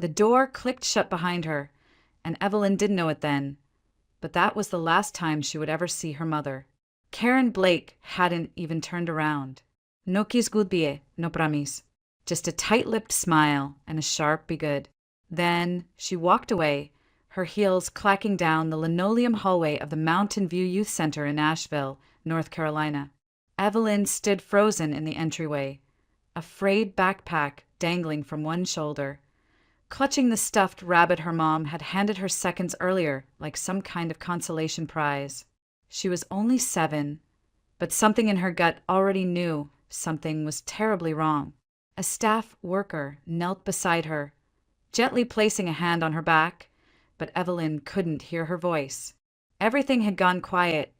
The door clicked shut behind her, and Evelyn didn't know it then, but that was the last time she would ever see her mother. Karen Blake hadn't even turned around. No quis gudbie, no pramis. Just a tight-lipped smile and a sharp be good. Then she walked away, her heels clacking down the linoleum hallway of the Mountain View Youth Center in Asheville, North Carolina. Evelyn stood frozen in the entryway, a frayed backpack dangling from one shoulder, clutching the stuffed rabbit her mom had handed her seconds earlier like some kind of consolation prize. She was only 7, but something in her gut already knew something was terribly wrong. A staff worker knelt beside her, gently placing a hand on her back, but Evelyn couldn't hear her voice. Everything had gone quiet,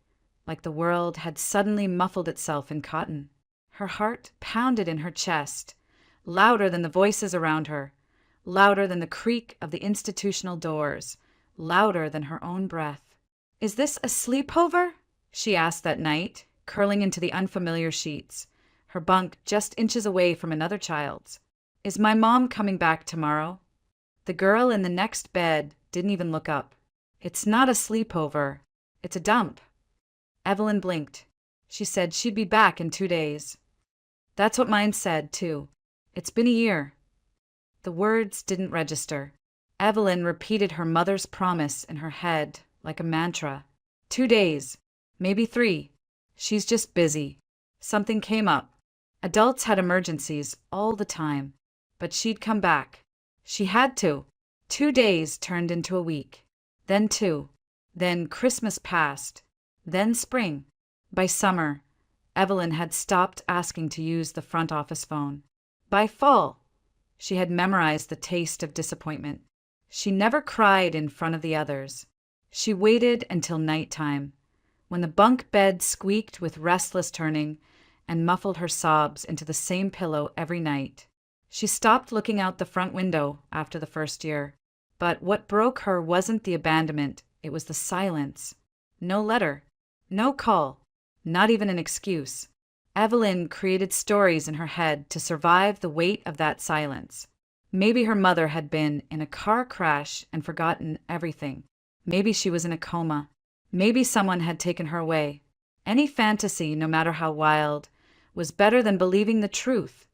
like the world had suddenly muffled itself in cotton. Her heart pounded in her chest, louder than the voices around her, louder than the creak of the institutional doors, louder than her own breath. "Is this a sleepover?" she asked that night, curling into the unfamiliar sheets, her bunk just inches away from another child's. "Is my mom coming back tomorrow?" The girl in the next bed didn't even look up. "It's not a sleepover. It's a dump." Evelyn blinked. She said she'd be back in 2 days. That's what mine said, too. It's been a year. The words didn't register. Evelyn repeated her mother's promise in her head like a mantra. 2 days, maybe 3. She's just busy. Something came up. Adults had emergencies all the time, but she'd come back. She had to. 2 days turned into a week, then 2. Then Christmas passed, then spring. By summer, Evelyn had stopped asking to use the front office phone. By fall, she had memorized the taste of disappointment. She never cried in front of the others. She waited until nighttime, when the bunk bed squeaked with restless turning and muffled her sobs into the same pillow every night. She stopped looking out the front window after the first year. But what broke her wasn't the abandonment, it was the silence. No letter, no call, not even an excuse. Evelyn created stories in her head to survive the weight of that silence. Maybe her mother had been in a car crash and forgotten everything. Maybe she was in a coma. Maybe someone had taken her away. Any fantasy, no matter how wild, was better than believing the truth,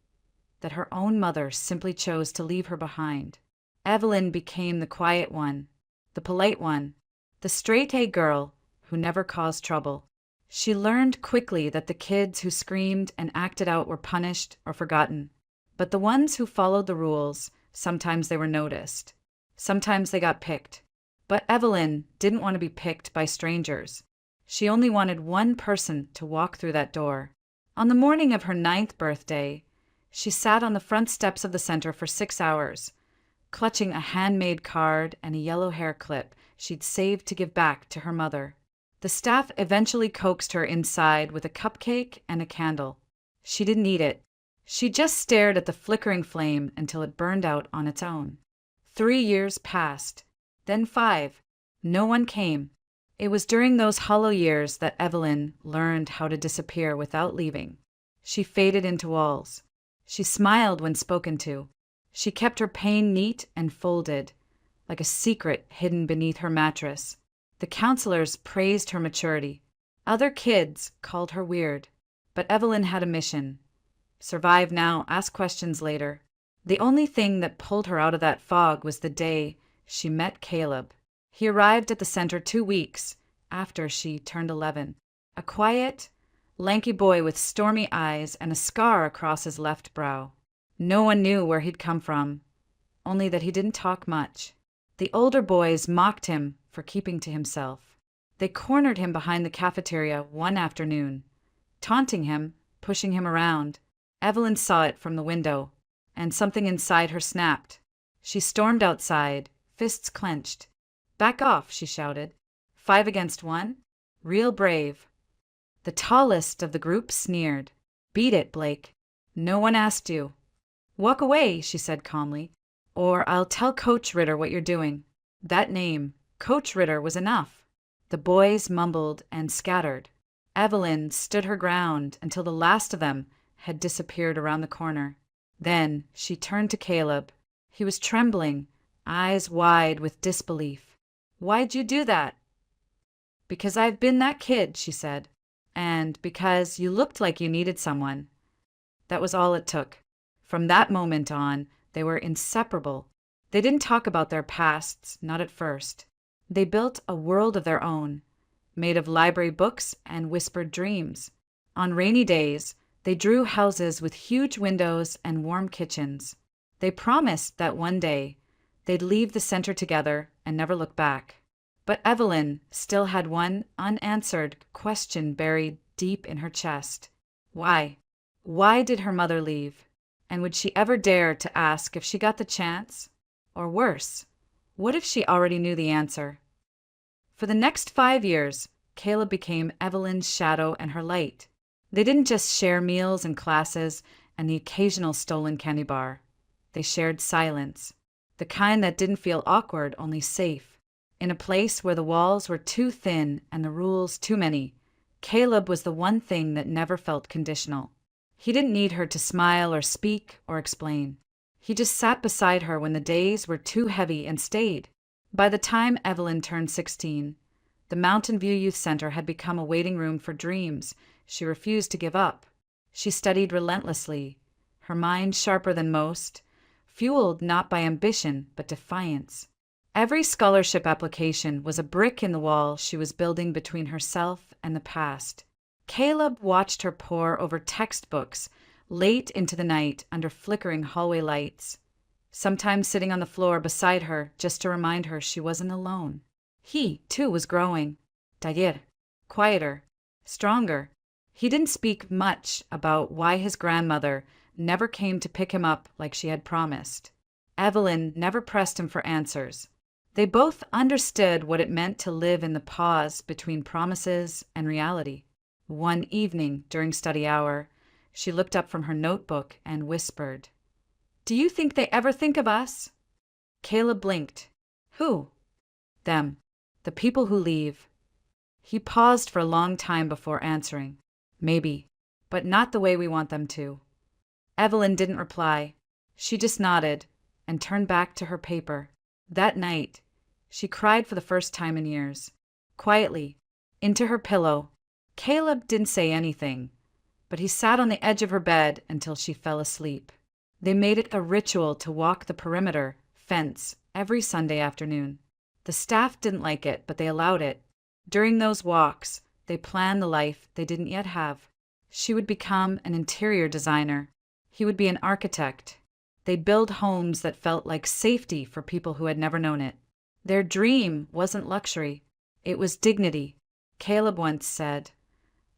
that her own mother simply chose to leave her behind. Evelyn became the quiet one, the polite one, the straight-A girl who never caused trouble. She learned quickly that the kids who screamed and acted out were punished or forgotten. But the ones who followed the rules, sometimes they were noticed. Sometimes they got picked. But Evelyn didn't want to be picked by strangers. She only wanted one person to walk through that door. On the morning of her 9th birthday, she sat on the front steps of the center for 6 hours, clutching a handmade card and a yellow hair clip she'd saved to give back to her mother. The staff eventually coaxed her inside with a cupcake and a candle. She didn't eat it. She just stared at the flickering flame until it burned out on its own. 3 years passed, then 5. No one came. It was during those hollow years that Evelyn learned how to disappear without leaving. She faded into walls. She smiled when spoken to. She kept her pain neat and folded, like a secret hidden beneath her mattress. The counselors praised her maturity. Other kids called her weird. But Evelyn had a mission. Survive now, ask questions later. The only thing that pulled her out of that fog was the day she met Caleb. He arrived at the center 2 weeks after she turned 11. A quiet, lanky boy with stormy eyes and a scar across his left brow. No one knew where he'd come from, only that he didn't talk much. The older boys mocked him for keeping to himself. They cornered him behind the cafeteria one afternoon, taunting him, pushing him around. Evelyn saw it from the window, and something inside her snapped. She stormed outside, fists clenched. "Back off," she shouted. 5 against 1? Real brave. The tallest of the group sneered. "Beat it, Blake. No one asked you." "Walk away," she said calmly, "or I'll tell Coach Ritter what you're doing." That name, Coach Ritter, was enough. The boys mumbled and scattered. Evelyn stood her ground until the last of them had disappeared around the corner. Then she turned to Caleb. He was trembling, eyes wide with disbelief. "Why'd you do that?" "Because I've been that kid," she said. "And because you looked like you needed someone." That was all it took. From that moment on, they were inseparable. They didn't talk about their pasts, not at first. They built a world of their own, made of library books and whispered dreams. On rainy days, they drew houses with huge windows and warm kitchens. They promised that one day they'd leave the center together and never look back. But Evelyn still had one unanswered question buried deep in her chest. Why? Why did her mother leave? And would she ever dare to ask if she got the chance? Or worse, what if she already knew the answer? For the next 5 years, Caleb became Evelyn's shadow and her light. They didn't just share meals and classes and the occasional stolen candy bar. They shared silence, the kind that didn't feel awkward, only safe. In a place where the walls were too thin and the rules too many, Caleb was the one thing that never felt conditional. He didn't need her to smile or speak or explain. He just sat beside her when the days were too heavy and stayed. By the time Evelyn turned 16, the Mountain View Youth Center had become a waiting room for dreams she refused to give up. She studied relentlessly, her mind sharper than most, fueled not by ambition but defiance. Every scholarship application was a brick in the wall she was building between herself and the past. Caleb watched her pore over textbooks late into the night under flickering hallway lights, sometimes sitting on the floor beside her just to remind her she wasn't alone. He, too, was growing. Taller, quieter, stronger. He didn't speak much about why his grandmother never came to pick him up like she had promised. Evelyn never pressed him for answers. They both understood what it meant to live in the pause between promises and reality. One evening during study hour, she looked up from her notebook and whispered, "Do you think they ever think of us?" Caleb blinked. "Who?" "Them. The people who leave." He paused for a long time before answering. "Maybe, but not the way we want them to." Evelyn didn't reply. She just nodded and turned back to her paper. That night, she cried for the first time in years. Quietly, into her pillow. Caleb didn't say anything, but he sat on the edge of her bed until she fell asleep. They made it a ritual to walk the perimeter fence every Sunday afternoon. The staff didn't like it, but they allowed it. During those walks, they planned the life they didn't yet have. She would become an interior designer. He would be an architect. They'd build homes that felt like safety for people who had never known it. Their dream wasn't luxury. It was dignity. Caleb once said,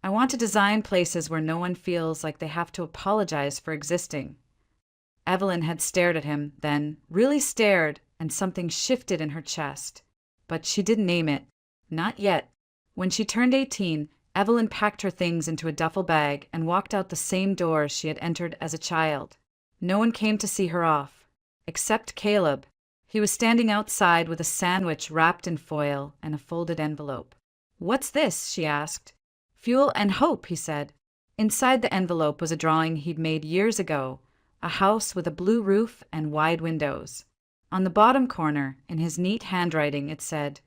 "I want to design places where no one feels like they have to apologize for existing." Evelyn had stared at him, then really stared, and something shifted in her chest. But she didn't name it. Not yet. When she turned 18, Evelyn packed her things into a duffel bag and walked out the same door she had entered as a child. No one came to see her off, except Caleb. He was standing outside with a sandwich wrapped in foil and a folded envelope. "What's this?" she asked. "Fuel and hope," he said. Inside the envelope was a drawing he'd made years ago, a house with a blue roof and wide windows. On the bottom corner, in his neat handwriting, it said,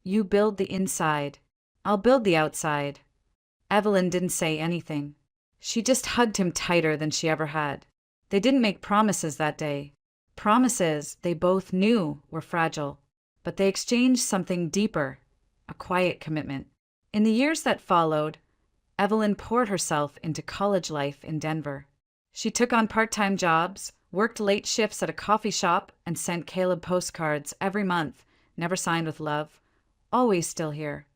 "You build the inside. I'll build the outside." Evelyn didn't say anything. She just hugged him tighter than she ever had. They didn't make promises that day. Promises they both knew were fragile. But they exchanged something deeper, a quiet commitment. In the years that followed, Evelyn poured herself into college life in Denver. She took on part-time jobs, worked late shifts at a coffee shop, and sent Caleb postcards every month, never signed with love, always still here.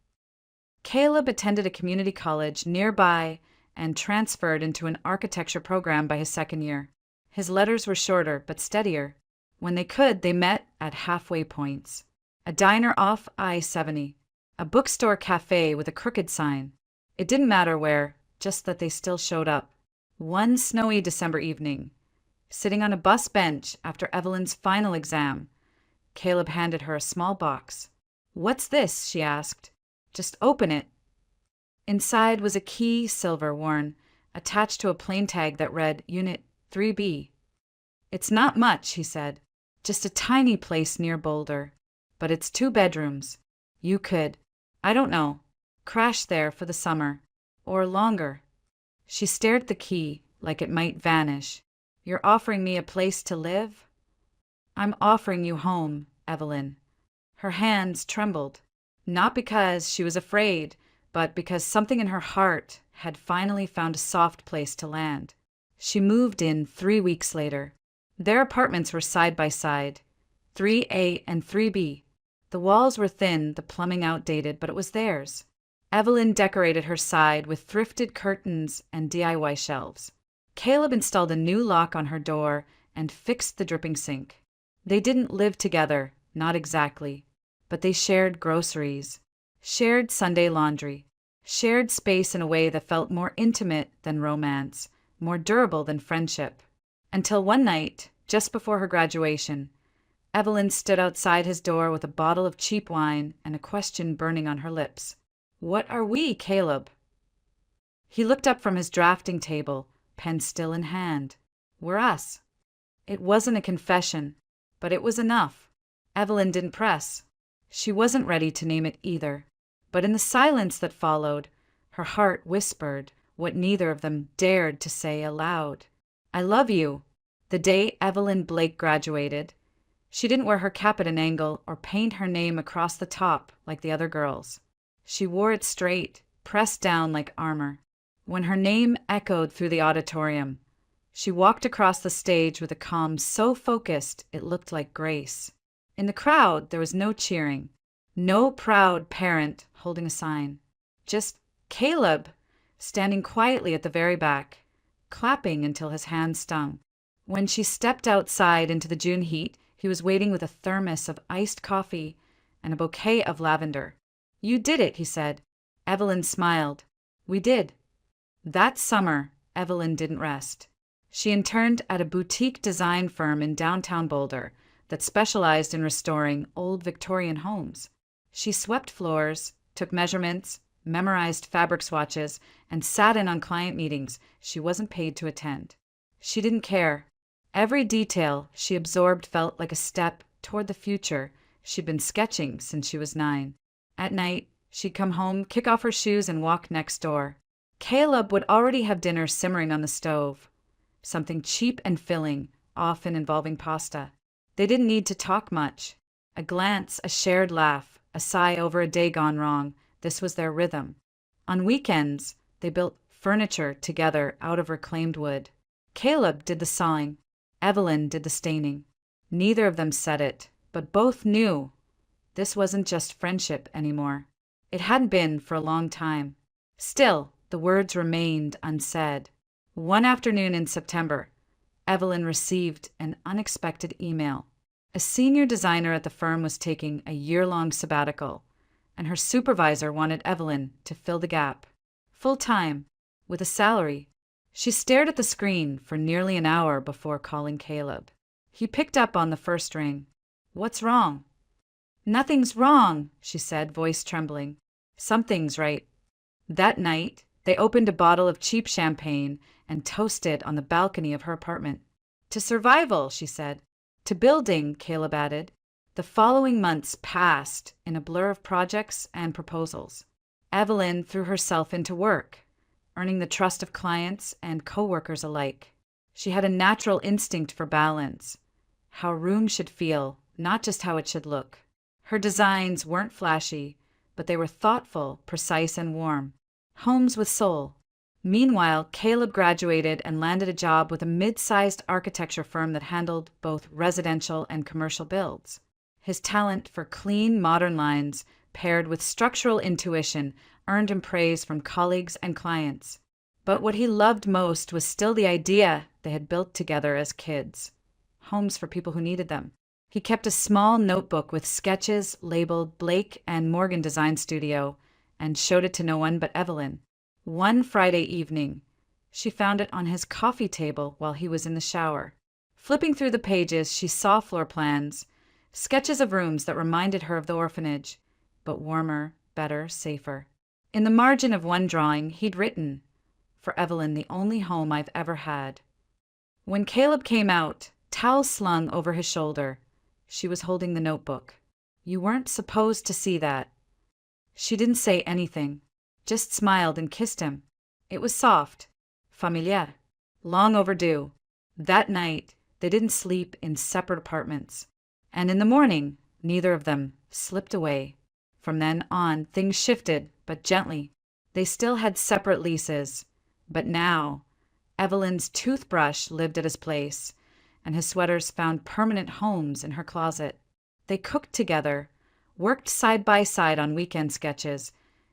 Caleb attended a community college nearby and transferred into an architecture program by his second year. His letters were shorter but steadier. When they could, they met at halfway points. A diner off I-70, a bookstore cafe with a crooked sign. It didn't matter where, just that they still showed up. One snowy December evening, sitting on a bus bench after Evelyn's final exam, Caleb handed her a small box. "What's this?" she asked. "Just open it." Inside was a key, silver worn, attached to a plain tag that read Unit 3B. "It's not much," he said. Just a tiny place near Boulder. But it's 2 bedrooms. You could, I don't know, crash there for the summer. Or longer. She stared at the key like it might vanish. You're offering me a place to live? I'm offering you home, Evelyn. Her hands trembled. Not because she was afraid, but because something in her heart had finally found a soft place to land. She moved in 3 weeks later. Their apartments were side by side, 3A and 3B. The walls were thin, the plumbing outdated, but it was theirs. Evelyn decorated her side with thrifted curtains and DIY shelves. Caleb installed a new lock on her door and fixed the dripping sink. They didn't live together, not exactly, but they shared groceries, shared Sunday laundry, shared space in a way that felt more intimate than romance, more durable than friendship. Until one night, just before her graduation, Evelyn stood outside his door with a bottle of cheap wine and a question burning on her lips. What are we, Caleb? He looked up from his drafting table, pen still in hand. We're us. It wasn't a confession, but it was enough. Evelyn didn't press. She wasn't ready to name it either. But in the silence that followed, her heart whispered what neither of them dared to say aloud. I love you. The day Evelyn Blake graduated, she didn't wear her cap at an angle or paint her name across the top like the other girls. She wore it straight, pressed down like armor. When her name echoed through the auditorium, she walked across the stage with a calm so focused it looked like grace. In the crowd, there was no cheering, no proud parent holding a sign. Just Caleb, standing quietly at the very back, clapping until his hands stung. When she stepped outside into the June heat, he was waiting with a thermos of iced coffee and a bouquet of lavender. You did it, he said. Evelyn smiled. We did. That summer, Evelyn didn't rest. She interned at a boutique design firm in downtown Boulder that specialized in restoring old Victorian homes. She swept floors, took measurements, memorized fabric swatches, and sat in on client meetings she wasn't paid to attend. She didn't care. Every detail she absorbed felt like a step toward the future she'd been sketching since she was 9. At night, she'd come home, kick off her shoes, and walk next door. Caleb would already have dinner simmering on the stove. Something cheap and filling, often involving pasta. They didn't need to talk much. A glance, a shared laugh, a sigh over a day gone wrong. This was their rhythm. On weekends, they built furniture together out of reclaimed wood. Caleb did the sawing. Evelyn did the staining. Neither of them said it, but both knew. This wasn't just friendship anymore. It hadn't been for a long time. Still, the words remained unsaid. One afternoon in September, Evelyn received an unexpected email. A senior designer at the firm was taking a year-long sabbatical, and her supervisor wanted Evelyn to fill the gap. Full-time, with a salary. She stared at the screen for nearly an hour before calling Caleb. He picked up on the first ring. What's wrong? Nothing's wrong, she said, voice trembling. Something's right. That night, they opened a bottle of cheap champagne and toasted on the balcony of her apartment. To survival, she said. To building, Caleb added. The following months passed in a blur of projects and proposals. Evelyn threw herself into work, earning the trust of clients and coworkers alike. She had a natural instinct for balance, how a room should feel, not just how it should look. Her designs weren't flashy, but they were thoughtful, precise, and warm. Homes with soul. Meanwhile, Caleb graduated and landed a job with a mid-sized architecture firm that handled both residential and commercial builds. His talent for clean, modern lines, paired with structural intuition, earned him praise from colleagues and clients. But what he loved most was still the idea they had built together as kids. Homes for people who needed them. He kept a small notebook with sketches labeled Blake and Morgan Design Studio and showed it to no one but Evelyn. One Friday evening, she found it on his coffee table while he was in the shower. Flipping through the pages, she saw floor plans, sketches of rooms that reminded her of the orphanage, but warmer, better, safer. In the margin of one drawing, he'd written, "For Evelyn, the only home I've ever had." When Caleb came out, towel slung over his shoulder, She was holding the notebook. You weren't supposed to see that. She didn't say anything, just smiled and kissed him. It was soft, familiar, long overdue. That night, they didn't sleep in separate apartments. And in the morning, neither of them slipped away. From then on, things shifted, but gently. They still had separate leases. But now, Evelyn's toothbrush lived at his place, and his sweaters found permanent homes in her closet. They cooked together, worked side by side on weekend sketches,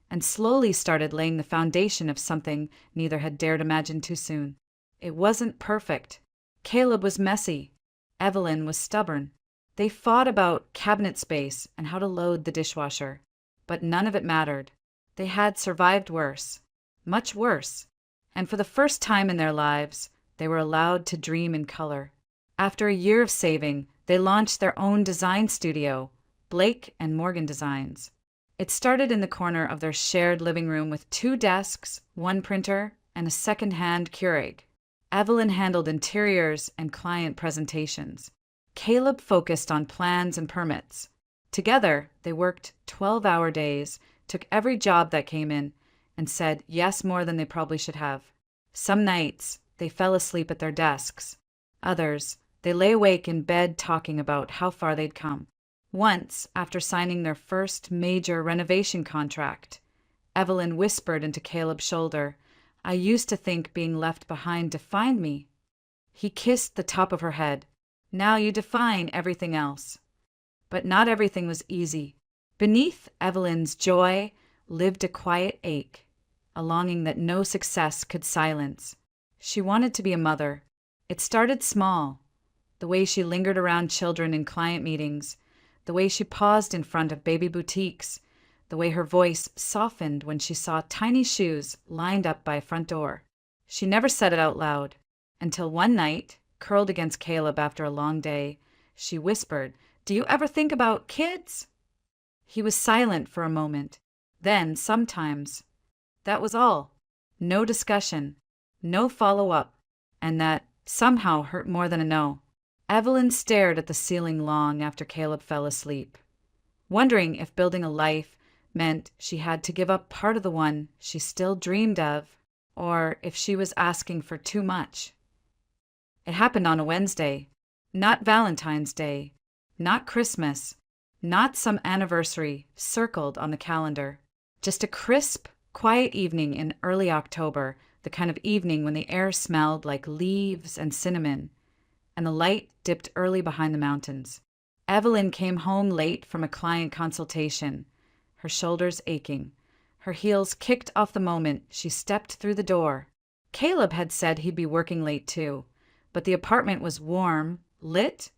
and slowly started laying the foundation of something neither had dared imagine too soon. It wasn't perfect. Caleb was messy. Evelyn was stubborn. They fought about cabinet space and how to load the dishwasher, but none of it mattered. They had survived worse, much worse, and for the first time in their lives, they were allowed to dream in color. After a year of saving, they launched their own design studio, Blake and Morgan Designs. It started in the corner of their shared living room with 2 desks, 1 printer, and a second-hand Keurig. Evelyn handled interiors and client presentations. Caleb focused on plans and permits. Together, they worked 12-hour days, took every job that came in, and said yes more than they probably should have. Some nights, they fell asleep at their desks. Others, they lay awake in bed talking about how far they'd come. Once, after signing their first major renovation contract, Evelyn whispered into Caleb's shoulder, "I used to think being left behind defined me." He kissed the top of her head. "Now you define everything else." But not everything was easy. Beneath Evelyn's joy lived a quiet ache, a longing that no success could silence. She wanted to be a mother. It started small. The way she lingered around children in client meetings, the way she paused in front of baby boutiques, the way her voice softened when she saw tiny shoes lined up by a front door. She never said it out loud, until one night, curled against Caleb after a long day, she whispered, "Do you ever think about kids?" He was silent for a moment. Then, sometimes. That was all. No discussion, no follow-up, and that somehow hurt more than a no. Evelyn stared at the ceiling long after Caleb fell asleep, wondering if building a life meant she had to give up part of the one she still dreamed of, or if she was asking for too much. It happened on a Wednesday, not Valentine's Day, not Christmas, not some anniversary circled on the calendar. Just a crisp, quiet evening in early October, the kind of evening when the air smelled like leaves and cinnamon, and the light dipped early behind the mountains. Evelyn came home late from a client consultation, her shoulders aching. Her heels kicked off the moment she stepped through the door. Caleb had said he'd be working late too, but the apartment was warm, lit,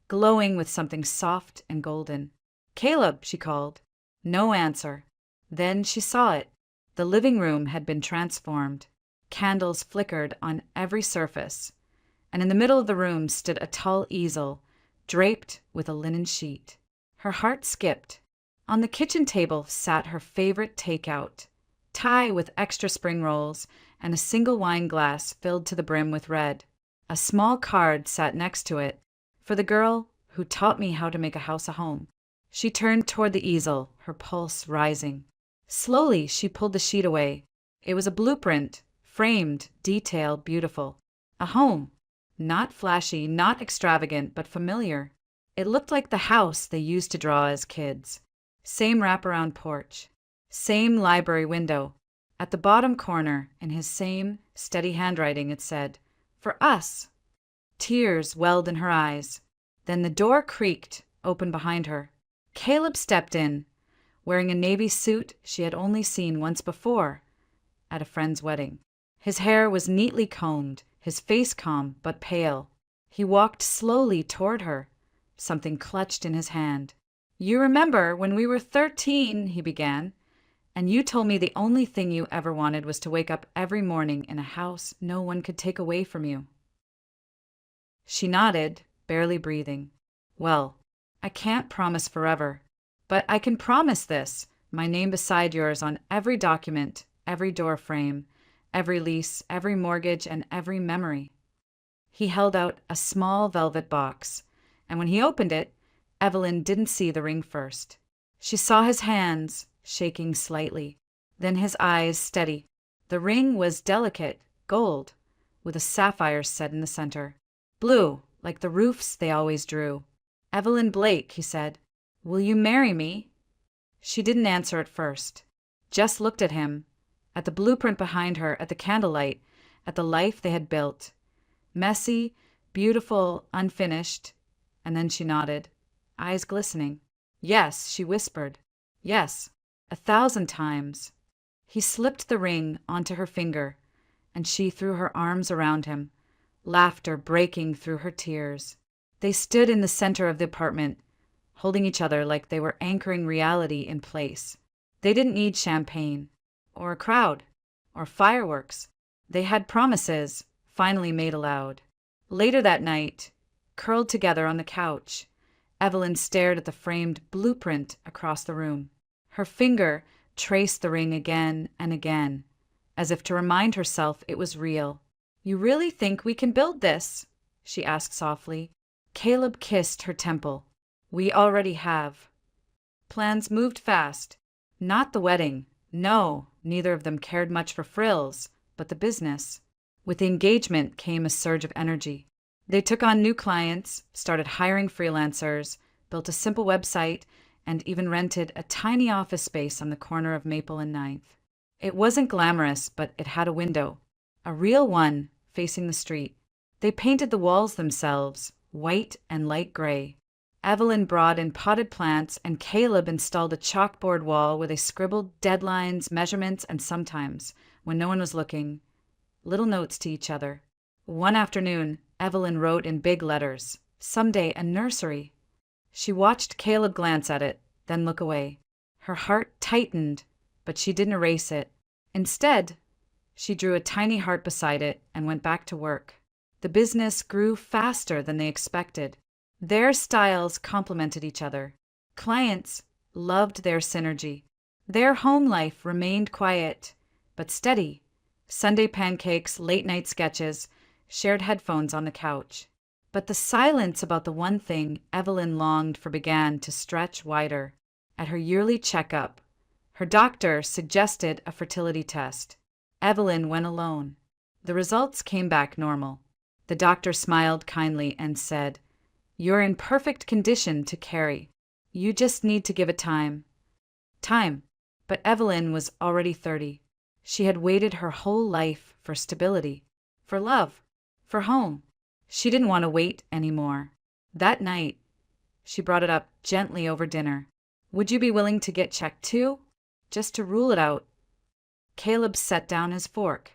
glowing with something soft and golden. "Caleb," she called. No answer. Then she saw it. The living room had been transformed. Candles flickered on every surface, and in the middle of the room stood a tall easel, draped with a linen sheet. Her heart skipped. On the kitchen table sat her favorite takeout, Thai with extra spring rolls and a single wine glass filled to the brim with red. A small card sat next to it, "For the girl who taught me how to make a house a home." She turned toward the easel, her pulse rising. Slowly, she pulled the sheet away. It was a blueprint, framed, detailed, beautiful. A home. Not flashy, not extravagant, but familiar. It looked like the house they used to draw as kids. Same wraparound porch. Same library window. At the bottom corner, in his same steady handwriting, it said, "For us." Tears welled in her eyes. Then the door creaked, open behind her. Caleb stepped in, wearing a navy suit she had only seen once before, at a friend's wedding. His hair was neatly combed, his face calm but pale. He walked slowly toward her, something clutched in his hand. "You remember when we were 13, he began, "and you told me the only thing you ever wanted was to wake up every morning in a house no one could take away from you." She nodded, barely breathing. "Well, I can't promise forever, but I can promise this, my name beside yours on every document, every door frame, every lease, every mortgage, and every memory." He held out a small velvet box, and when he opened it, Evelyn didn't see the ring first. She saw his hands, shaking slightly, then his eyes steady. The ring was delicate, gold, with a sapphire set in the center. Blue, like the roofs they always drew. "Evelyn Blake," he said, "will you marry me?" She didn't answer at first, just looked at him, at the blueprint behind her, at the candlelight, at the life they had built. Messy, beautiful, unfinished. And then she nodded, eyes glistening. "Yes," she whispered. "Yes, 1,000 times." He slipped the ring onto her finger, and she threw her arms around him, laughter breaking through her tears. They stood in the center of the apartment, holding each other like they were anchoring reality in place. They didn't need champagne, or a crowd, or fireworks. They had promises, finally made aloud. Later that night, curled together on the couch, Evelyn stared at the framed blueprint across the room. Her finger traced the ring again and again, as if to remind herself it was real. "You really think we can build this?" she asked softly. Caleb kissed her temple. "We already have." Plans moved fast. Not the wedding. No, neither of them cared much for frills, but the business. With the engagement came a surge of energy. They took on new clients, started hiring freelancers, built a simple website, and even rented a tiny office space on the corner of Maple and Ninth. It wasn't glamorous, but it had a window, a real one, facing the street. They painted the walls themselves, white and light gray. Evelyn brought in potted plants, and Caleb installed a chalkboard wall where they scribbled deadlines, measurements, and sometimes, when no one was looking, little notes to each other. One afternoon, Evelyn wrote in big letters, "Someday a nursery." She watched Caleb glance at it, then look away. Her heart tightened, but she didn't erase it. Instead, she drew a tiny heart beside it and went back to work. The business grew faster than they expected. Their styles complemented each other. Clients loved their synergy. Their home life remained quiet, but steady. Sunday pancakes, late-night sketches, shared headphones on the couch. But the silence about the one thing Evelyn longed for began to stretch wider. At her yearly checkup, her doctor suggested a fertility test. Evelyn went alone. The results came back normal. The doctor smiled kindly and said, "You're in perfect condition to carry. You just need to give it time." Time. But Evelyn was already 30. She had waited her whole life for stability, for love, for home. She didn't want to wait anymore. That night, she brought it up gently over dinner. "Would you be willing to get checked too? Just to rule it out?" Caleb set down his fork.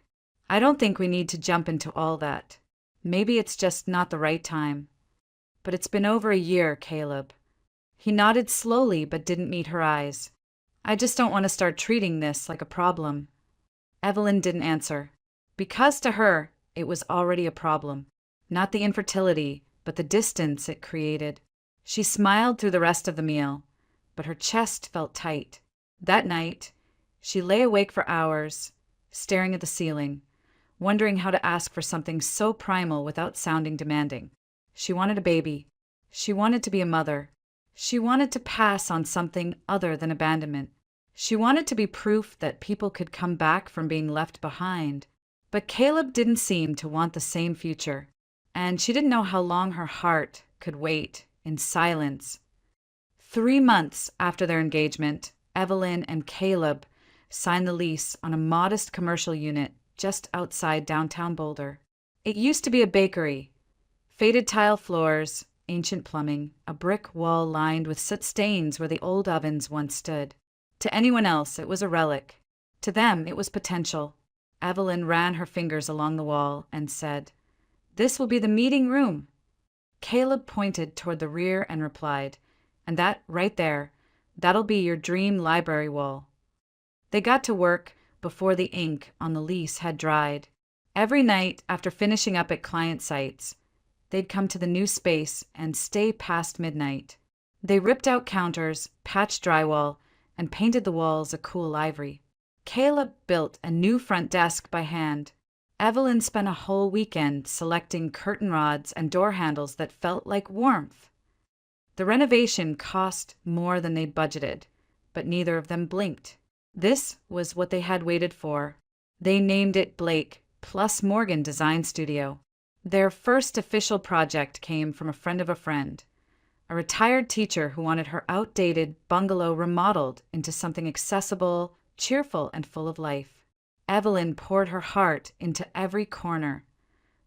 "I don't think we need to jump into all that. Maybe it's just not the right time." "But it's been over a year, Caleb." He nodded slowly but didn't meet her eyes. "I just don't want to start treating this like a problem." Evelyn didn't answer, because to her, it was already a problem. Not the infertility, but the distance it created. She smiled through the rest of the meal, but her chest felt tight. That night, she lay awake for hours, staring at the ceiling, wondering how to ask for something so primal without sounding demanding. She wanted a baby. She wanted to be a mother. She wanted to pass on something other than abandonment. She wanted to be proof that people could come back from being left behind. But Caleb didn't seem to want the same future, and she didn't know how long her heart could wait in silence. 3 months after their engagement, Evelyn and Caleb signed the lease on a modest commercial unit just outside downtown Boulder. It used to be a bakery. Faded tile floors, ancient plumbing, a brick wall lined with soot stains where the old ovens once stood. To anyone else, it was a relic. To them, it was potential. Evelyn ran her fingers along the wall and said, "This will be the meeting room." Caleb pointed toward the rear and replied, "And that, right there, that'll be your dream library wall." They got to work before the ink on the lease had dried. Every night after finishing up at client sites, they'd come to the new space and stay past midnight. They ripped out counters, patched drywall, and painted the walls a cool ivory. Caleb built a new front desk by hand. Evelyn spent a whole weekend selecting curtain rods and door handles that felt like warmth. The renovation cost more than they'd budgeted, but neither of them blinked. This was what they had waited for. They named it Blake plus Morgan Design Studio. Their first official project came from a friend of a friend, a retired teacher who wanted her outdated bungalow remodeled into something accessible, cheerful, and full of life. Evelyn poured her heart into every corner,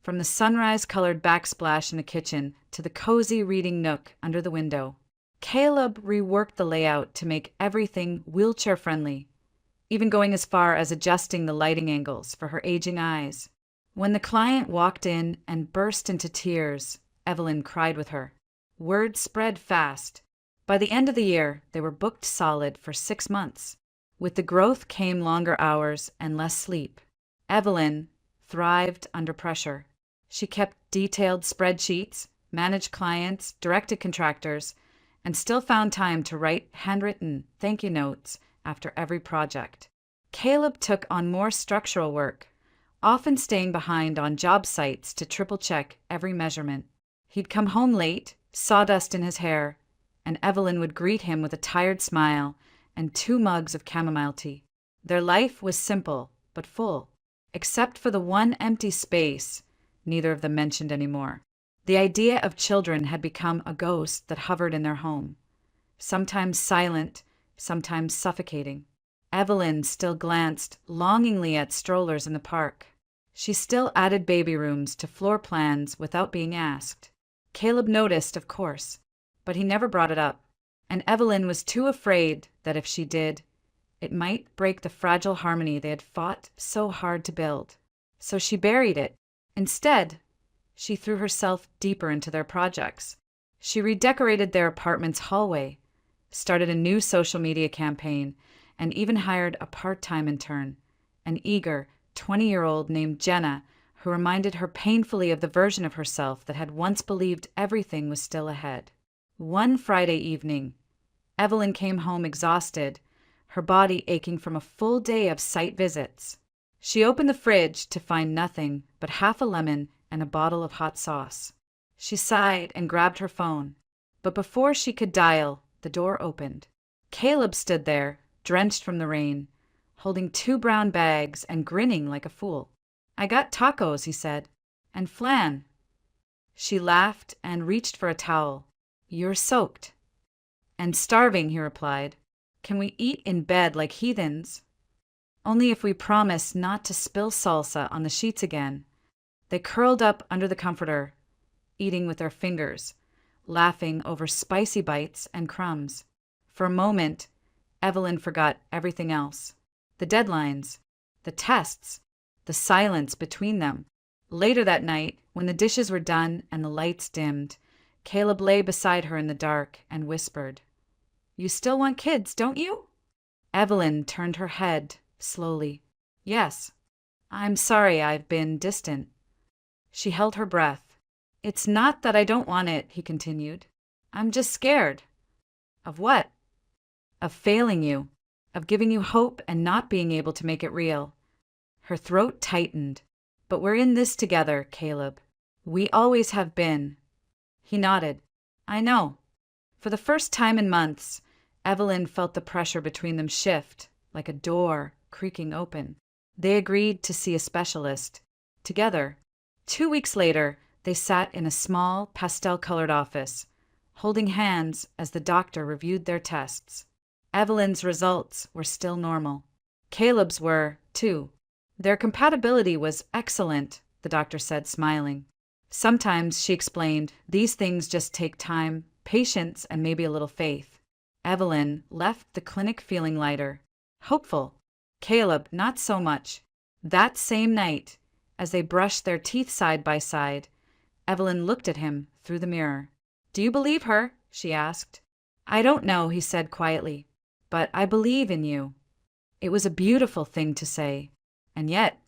from the sunrise-colored backsplash in the kitchen to the cozy reading nook under the window. Caleb reworked the layout to make everything wheelchair-friendly, even going as far as adjusting the lighting angles for her aging eyes. When the client walked in and burst into tears, Evelyn cried with her. Word spread fast. By the end of the year, they were booked solid for 6 months. With the growth came longer hours and less sleep. Evelyn thrived under pressure. She kept detailed spreadsheets, managed clients, directed contractors, and still found time to write handwritten thank you notes after every project. Caleb took on more structural work, often staying behind on job sites to triple-check every measurement. He'd come home late, sawdust in his hair, and Evelyn would greet him with a tired smile and 2 mugs of chamomile tea. Their life was simple but full, except for the one empty space neither of them mentioned anymore. The idea of children had become a ghost that hovered in their home, sometimes silent, sometimes suffocating. Evelyn still glanced longingly at strollers in the park. She still added baby rooms to floor plans without being asked. Caleb noticed, of course, but he never brought it up, and Evelyn was too afraid that if she did, it might break the fragile harmony they had fought so hard to build. So she buried it. Instead, she threw herself deeper into their projects. She redecorated their apartment's hallway, started a new social media campaign, and even hired a part-time intern, an eager 20-year-old named Jenna, who reminded her painfully of the version of herself that had once believed everything was still ahead. One Friday evening, Evelyn came home exhausted, her body aching from a full day of site visits. She opened the fridge to find nothing but half a lemon and a bottle of hot sauce. She sighed and grabbed her phone, but before she could dial, the door opened. Caleb stood there, drenched from the rain, holding 2 brown bags and grinning like a fool. "I got tacos," he said, "and flan." She laughed and reached for a towel. "You're soaked." "And starving," he replied. "Can we eat in bed like heathens?" "Only if we promise not to spill salsa on the sheets again." They curled up under the comforter, eating with their fingers, laughing over spicy bites and crumbs. For a moment, Evelyn forgot everything else. The deadlines, the tests, the silence between them. Later that night, when the dishes were done and the lights dimmed, Caleb lay beside her in the dark and whispered, "You still want kids, don't you?" Evelyn turned her head slowly. "Yes. I'm sorry I've been distant." She held her breath. "It's not that I don't want it," he continued. "I'm just scared." "Of what?" "Of failing you, of giving you hope and not being able to make it real." Her throat tightened. "But we're in this together, Caleb. We always have been." He nodded. "I know." For the first time in months, Evelyn felt the pressure between them shift, like a door creaking open. They agreed to see a specialist. Together. 2 weeks later, they sat in a small, pastel-colored office, holding hands as the doctor reviewed their tests. Evelyn's results were still normal. Caleb's were, too. Their compatibility was excellent, the doctor said, smiling. Sometimes, she explained, these things just take time, patience, and maybe a little faith. Evelyn left the clinic feeling lighter, hopeful. Caleb, not so much. That same night, as they brushed their teeth side by side, Evelyn looked at him through the mirror. "Do you believe her?" she asked. "I don't know," he said quietly, "but I believe in you." It was a beautiful thing to say, and yet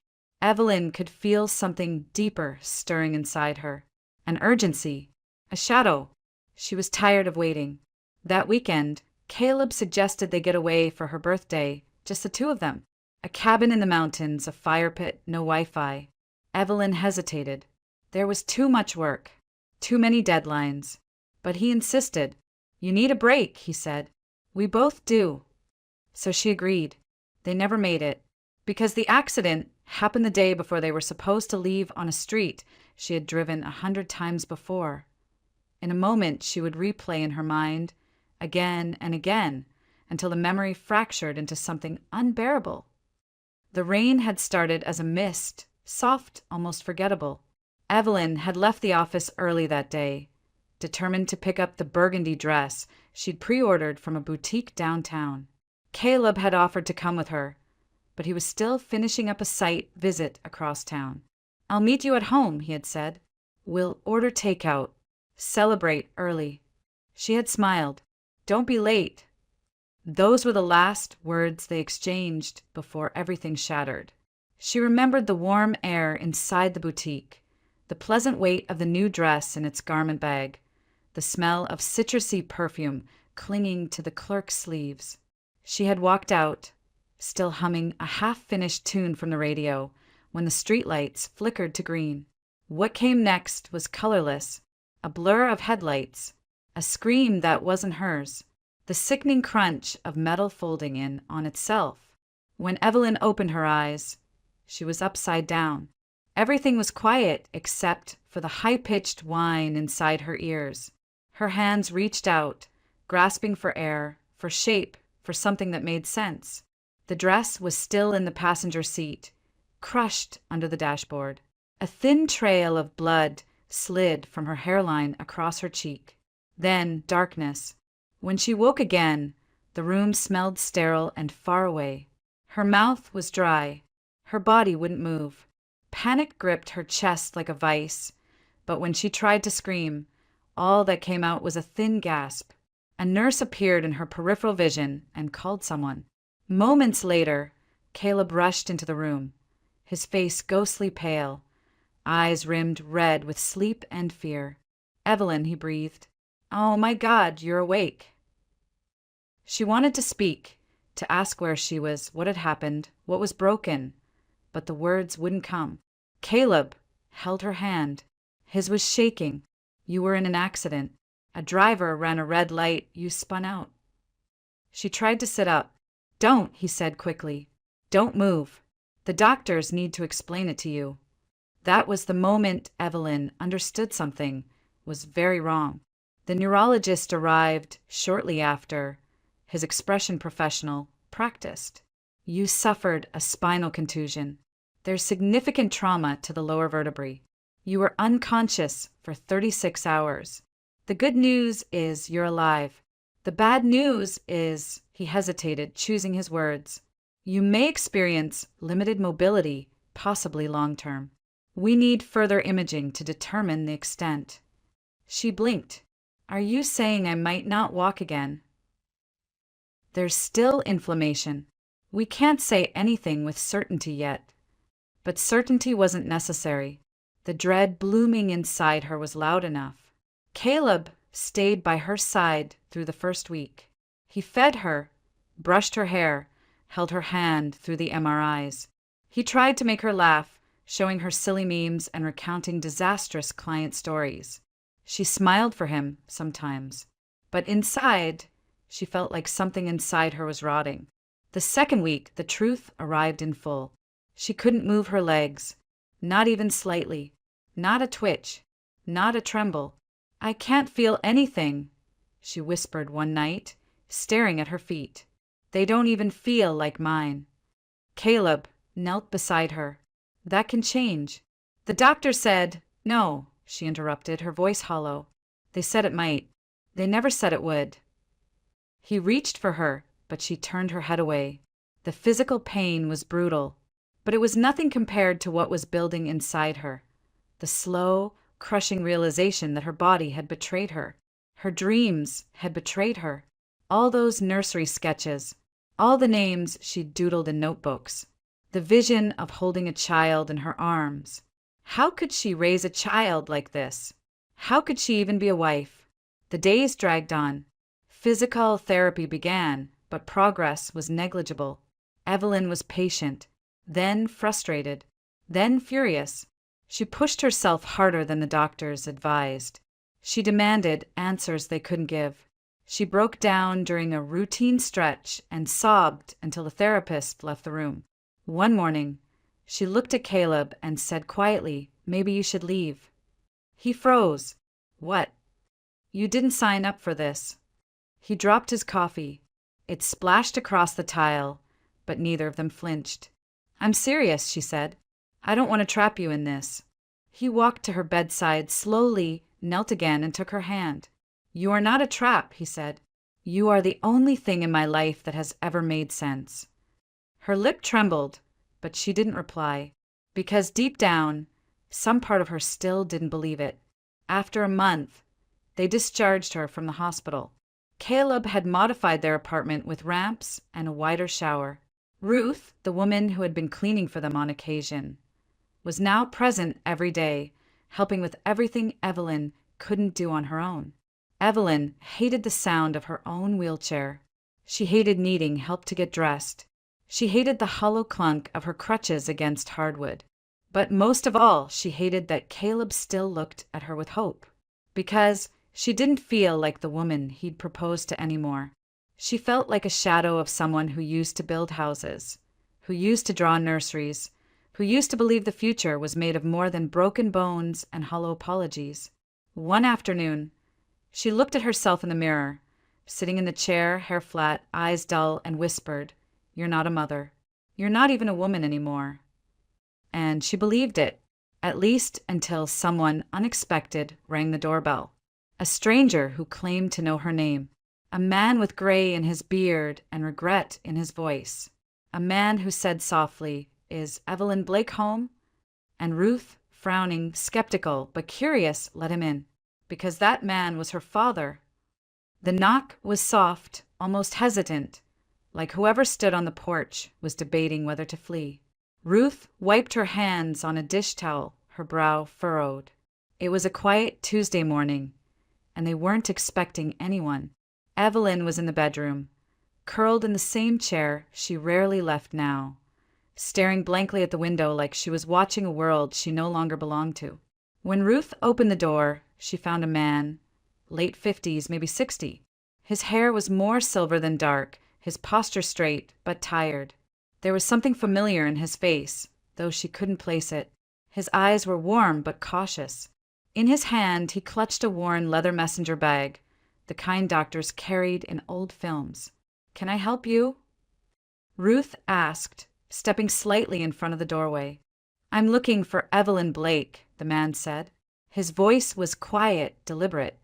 Evelyn could feel something deeper stirring inside her. An urgency, a shadow. She was tired of waiting. That weekend, Caleb suggested they get away for her birthday, just the 2 of them. A cabin in the mountains, a fire pit, no Wi-Fi. Evelyn hesitated. There was too much work, too many deadlines. But he insisted. You need a break, he said. We both do. So she agreed. They never made it, because the accident happened the day before they were supposed to leave on a street she had driven 100 times before. In a moment, she would replay in her mind, again and again, until the memory fractured into something unbearable. The rain had started as a mist, soft, almost forgettable. Evelyn had left the office early that day, determined to pick up the burgundy dress she'd pre-ordered from a boutique downtown. Caleb had offered to come with her, but he was still finishing up a site visit across town. I'll meet you at home, he had said. We'll order takeout. Celebrate early. She had smiled. Don't be late. Those were the last words they exchanged before everything shattered. She remembered the warm air inside the boutique, the pleasant weight of the new dress in its garment bag, the smell of citrusy perfume clinging to the clerk's sleeves. She had walked out, still humming a half-finished tune from the radio, when the streetlights flickered to green. What came next was colorless, a blur of headlights, a scream that wasn't hers, the sickening crunch of metal folding in on itself. When Evelyn opened her eyes, she was upside down. Everything was quiet except for the high-pitched whine inside her ears. Her hands reached out, grasping for air, for shape, for something that made sense. The dress was still in the passenger seat, crushed under the dashboard. A thin trail of blood slid from her hairline across her cheek. Then darkness. When she woke again, the room smelled sterile and far away. Her mouth was dry. Her body wouldn't move. Panic gripped her chest like a vice, but when she tried to scream, all that came out was a thin gasp. A nurse appeared in her peripheral vision and called someone. Moments later, Caleb rushed into the room, his face ghostly pale, eyes rimmed red with sleep and fear. Evelyn, he breathed. Oh my God, you're awake. She wanted to speak, to ask where she was, what had happened, what was broken, but the words wouldn't come. Caleb held her hand. His was shaking. You were in an accident. A driver ran a red light. You spun out. She tried to sit up. Don't, he said quickly. Don't move. The doctors need to explain it to you. That was the moment Evelyn understood something was very wrong. The neurologist arrived shortly after. His expression professional, practiced. You suffered a spinal contusion. There's significant trauma to the lower vertebrae. You were unconscious for 36 hours. The good news is you're alive. The bad news is, he hesitated, choosing his words, you may experience limited mobility, possibly long-term. We need further imaging to determine the extent. She blinked. Are you saying I might not walk again? There's still inflammation. We can't say anything with certainty yet. But certainty wasn't necessary. The dread blooming inside her was loud enough. Caleb stayed by her side through the first week. He fed her, brushed her hair, held her hand through the MRIs. He tried to make her laugh, showing her silly memes and recounting disastrous client stories. She smiled for him sometimes, but inside, she felt like something inside her was rotting. The second week, the truth arrived in full. She couldn't move her legs, not even slightly, not a twitch, not a tremble. I can't feel anything, she whispered one night, staring at her feet. They don't even feel like mine. Caleb knelt beside her. That can change. The doctor said, no, she interrupted, her voice hollow. They said it might. They never said it would. He reached for her, but she turned her head away. The physical pain was brutal, but it was nothing compared to what was building inside her. The slow, crushing realization that her body had betrayed her. Her dreams had betrayed her. All those nursery sketches, all the names she'd doodled in notebooks. The vision of holding a child in her arms. How could she raise a child like this? How could she even be a wife? The days dragged on. Physical therapy began, but progress was negligible. Evelyn was patient, then frustrated, then furious. She pushed herself harder than the doctors advised. She demanded answers they couldn't give. She broke down during a routine stretch and sobbed until the therapist left the room. One morning, she looked at Caleb and said quietly, "Maybe you should leave." He froze. "What? You didn't sign up for this." He dropped his coffee. It splashed across the tile, but neither of them flinched. "I'm serious," she said. "I don't want to trap you in this." He walked to her bedside slowly, knelt again, and took her hand. "You are not a trap," he said. "You are the only thing in my life that has ever made sense." Her lip trembled, but she didn't reply, because deep down, some part of her still didn't believe it. After a month, they discharged her from the hospital. Caleb had modified their apartment with ramps and a wider shower. Ruth, the woman who had been cleaning for them on occasion, was now present every day, helping with everything Evelyn couldn't do on her own. Evelyn hated the sound of her own wheelchair. She hated needing help to get dressed. She hated the hollow clunk of her crutches against hardwood. But most of all, she hated that Caleb still looked at her with hope, because she didn't feel like the woman he'd proposed to anymore. She felt like a shadow of someone who used to build houses, who used to draw nurseries, who used to believe the future was made of more than broken bones and hollow apologies. One afternoon, she looked at herself in the mirror, sitting in the chair, hair flat, eyes dull, and whispered, "You're not a mother. You're not even a woman anymore." And she believed it, at least until someone unexpected rang the doorbell. A stranger who claimed to know her name. A man with gray in his beard and regret in his voice. A man who said softly, "Is Evelyn Blake home?" And Ruth, frowning, skeptical but curious, let him in, because that man was her father. The knock was soft, almost hesitant, like whoever stood on the porch was debating whether to flee. Ruth wiped her hands on a dish towel, her brow furrowed. It was a quiet Tuesday morning, and they weren't expecting anyone. Evelyn was in the bedroom, curled in the same chair she rarely left now, staring blankly at the window like she was watching a world she no longer belonged to. When Ruth opened the door, she found a man, late 50s, maybe 60. His hair was more silver than dark, his posture straight but tired. There was something familiar in his face, though she couldn't place it. His eyes were warm but cautious. In his hand, he clutched a worn leather messenger bag, the kind doctors carried in old films. "Can I help you?" Ruth asked, stepping slightly in front of the doorway. "I'm looking for Evelyn Blake," the man said. His voice was quiet, deliberate.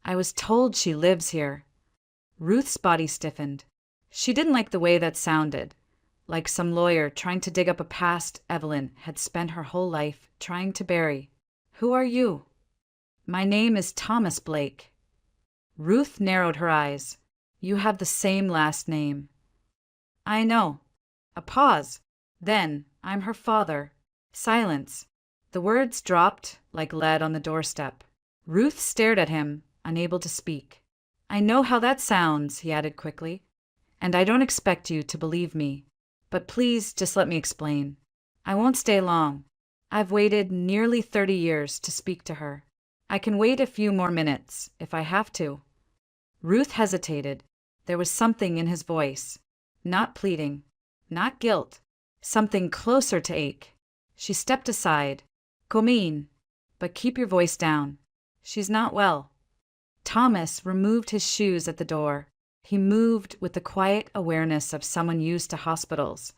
"I was told she lives here." Ruth's body stiffened. She didn't like the way that sounded, like some lawyer trying to dig up a past Evelyn had spent her whole life trying to bury. "Who are you?" "My name is Thomas Blake." Ruth narrowed her eyes. "You have the same last name." "I know." A pause. Then, "I'm her father." Silence. The words dropped like lead on the doorstep. Ruth stared at him, unable to speak. "I know how that sounds," he added quickly, "and I don't expect you to believe me. But please just let me explain. I won't stay long. I've waited nearly 30 years to speak to her. I can wait a few more minutes, if I have to." Ruth hesitated. There was something in his voice. Not pleading. Not guilt. Something closer to ache. She stepped aside. "Come in, but keep your voice down. She's not well." Thomas removed his shoes at the door. He moved with the quiet awareness of someone used to hospitals,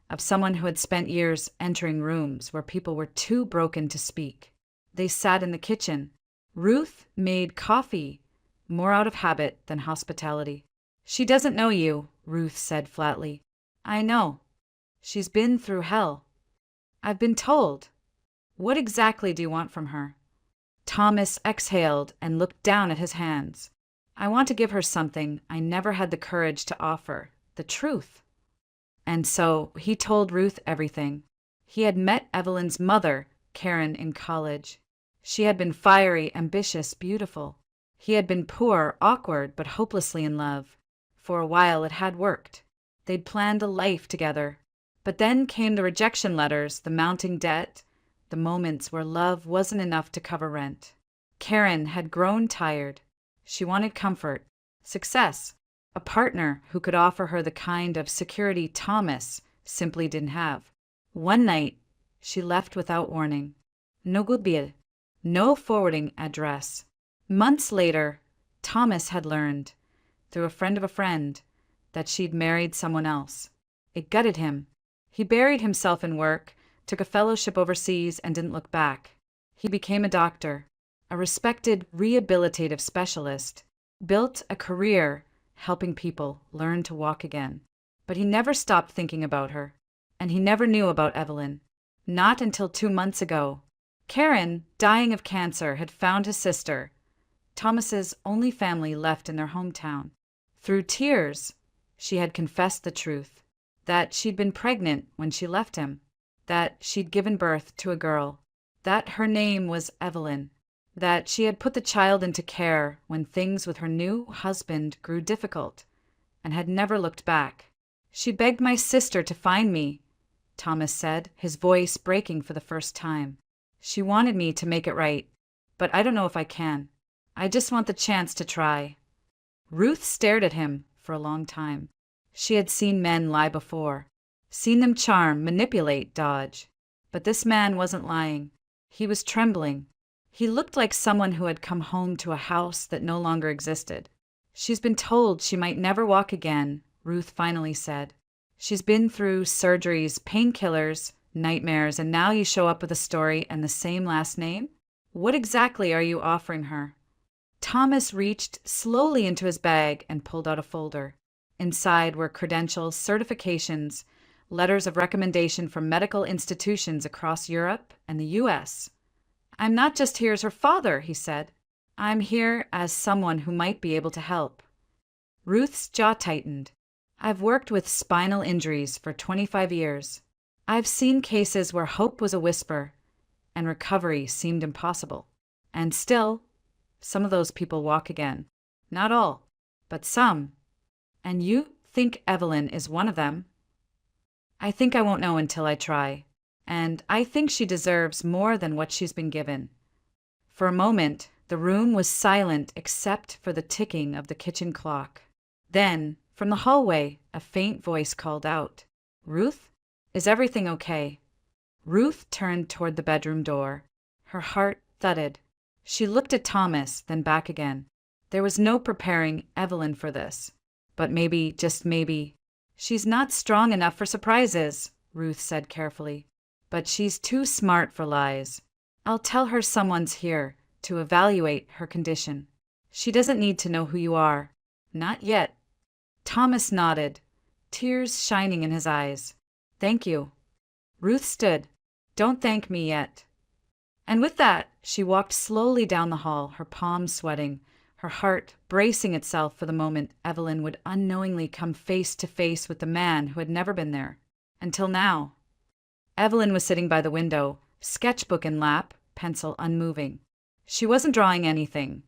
of someone who had spent years entering rooms where people were too broken to speak. They sat in the kitchen. Ruth made coffee, more out of habit than hospitality. "She doesn't know you," Ruth said flatly. "I know. She's been through hell." "I've been told." "What exactly do you want from her?" Thomas exhaled and looked down at his hands. "I want to give her something I never had the courage to offer, the truth." And so he told Ruth everything. He had met Evelyn's mother, Karen, in college. She had been fiery, ambitious, beautiful. He had been poor, awkward, but hopelessly in love. For a while it had worked. They'd planned a life together. But then came the rejection letters, the mounting debt, the moments where love wasn't enough to cover rent. Karen had grown tired. She wanted comfort, success, a partner who could offer her the kind of security Thomas simply didn't have. One night, she left without warning. No goodbye, no forwarding address. Months later, Thomas had learned, through a friend of a friend, that she'd married someone else. It gutted him. He buried himself in work, took a fellowship overseas, and didn't look back. He became a doctor, a respected rehabilitative specialist, built a career helping people learn to walk again. But he never stopped thinking about her, and he never knew about Evelyn. Not until 2 months ago. Karen, dying of cancer, had found his sister, Thomas's only family left in their hometown. Through tears, she had confessed the truth, that she'd been pregnant when she left him, that she'd given birth to a girl, that her name was Evelyn, that she had put the child into care when things with her new husband grew difficult, and had never looked back. She begged my sister to find me, Thomas said, his voice breaking for the first time. She wanted me to make it right, but I don't know if I can. I just want the chance to try. Ruth stared at him for a long time. She had seen men lie before, seen them charm, manipulate, dodge. But this man wasn't lying. He was trembling. He looked like someone who had come home to a house that no longer existed. She's been told she might never walk again, Ruth finally said. She's been through surgeries, painkillers, nightmares, and now you show up with a story and the same last name? What exactly are you offering her? Thomas reached slowly into his bag and pulled out a folder. Inside were credentials, certifications, letters of recommendation from medical institutions across Europe and the US. I'm not just here as her father, he said. I'm here as someone who might be able to help. Ruth's jaw tightened. I've worked with spinal injuries for 25 years. I've seen cases where hope was a whisper and recovery seemed impossible. And still, some of those people walk again. Not all, but some. And you think Evelyn is one of them? I think I won't know until I try. And I think she deserves more than what she's been given. For a moment, the room was silent except for the ticking of the kitchen clock. Then, from the hallway, a faint voice called out, "Ruth, is everything okay?" Ruth turned toward the bedroom door. Her heart thudded. She looked at Thomas, then back again. There was no preparing Evelyn for this. But maybe, just maybe, she's not strong enough for surprises, Ruth said carefully. But she's too smart for lies. I'll tell her someone's here to evaluate her condition. She doesn't need to know who you are. Not yet. Thomas nodded, tears shining in his eyes. Thank you. Ruth stood. Don't thank me yet. And with that, she walked slowly down the hall, her palms sweating, her heart bracing itself for the moment Evelyn would unknowingly come face to face with the man who had never been there. Until now. Evelyn was sitting by the window, sketchbook in lap, pencil unmoving. She wasn't drawing anything,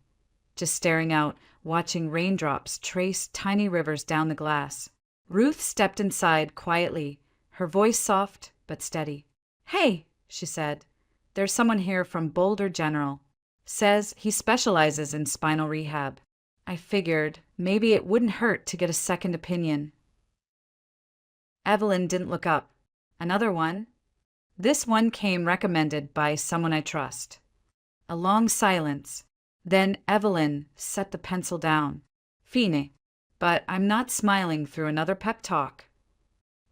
just staring out, watching raindrops trace tiny rivers down the glass. Ruth stepped inside quietly, her voice soft but steady. "Hey," she said. "There's someone here from Boulder General. Says he specializes in spinal rehab. I figured maybe it wouldn't hurt to get a second opinion." Evelyn didn't look up. "Another one?" "This one came recommended by someone I trust." A long silence. Then Evelyn set the pencil down. "Fine. But I'm not smiling through another pep talk."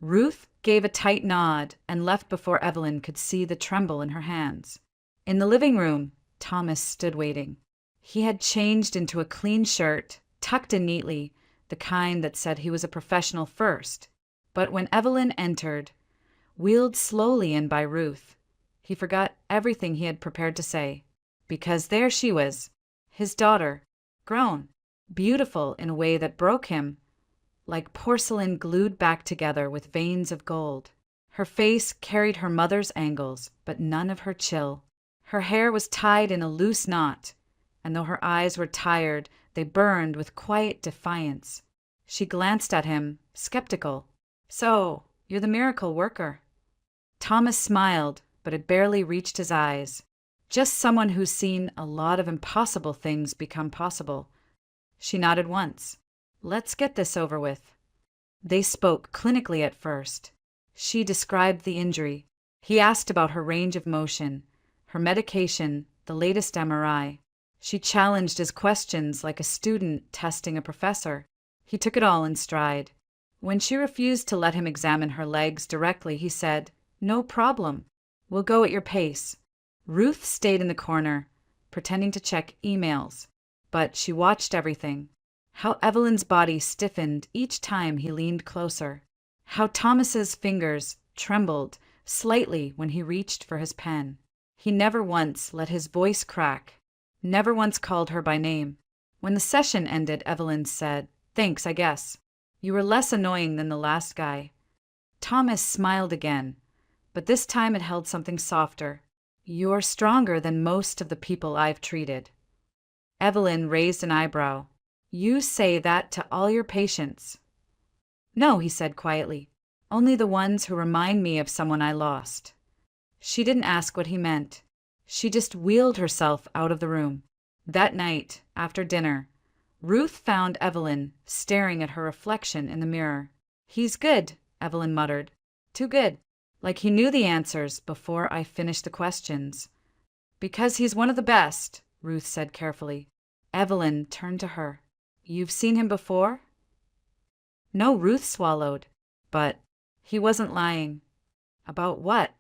Ruth gave a tight nod and left before Evelyn could see the tremble in her hands. In the living room, Thomas stood waiting. He had changed into a clean shirt, tucked in neatly, the kind that said he was a professional first. But when Evelyn entered, wheeled slowly in by Ruth, he forgot everything he had prepared to say. Because there she was, his daughter, grown, beautiful in a way that broke him, like porcelain glued back together with veins of gold. Her face carried her mother's angles, but none of her chill. Her hair was tied in a loose knot, and though her eyes were tired, they burned with quiet defiance. She glanced at him, skeptical. "So, you're the miracle worker." Thomas smiled, but it barely reached his eyes. "Just someone who's seen a lot of impossible things become possible." She nodded once. Let's get this over with. They spoke clinically at first. She described the injury. He asked about her range of motion, her medication, the latest MRI. She challenged his questions like a student testing a professor. He took it all in stride. When she refused to let him examine her legs directly, he said, "No problem. We'll go at your pace." Ruth stayed in the corner, pretending to check emails, but she watched everything. How Evelyn's body stiffened each time he leaned closer. How Thomas's fingers trembled slightly when he reached for his pen. He never once let his voice crack, never once called her by name. When the session ended, Evelyn said, "Thanks, I guess. You were less annoying than the last guy." Thomas smiled again, but this time it held something softer. "You're stronger than most of the people I've treated." Evelyn raised an eyebrow. "You say that to all your patients." "No," he said quietly. "Only the ones who remind me of someone I lost." She didn't ask what he meant. She just wheeled herself out of the room. That night, after dinner, Ruth found Evelyn staring at her reflection in the mirror. "He's good," Evelyn muttered. "Too good. Like he knew the answers before I finished the questions." "Because he's one of the best," Ruth said carefully. Evelyn turned to her. "You've seen him before?" No, Ruth swallowed. But he wasn't lying. About what?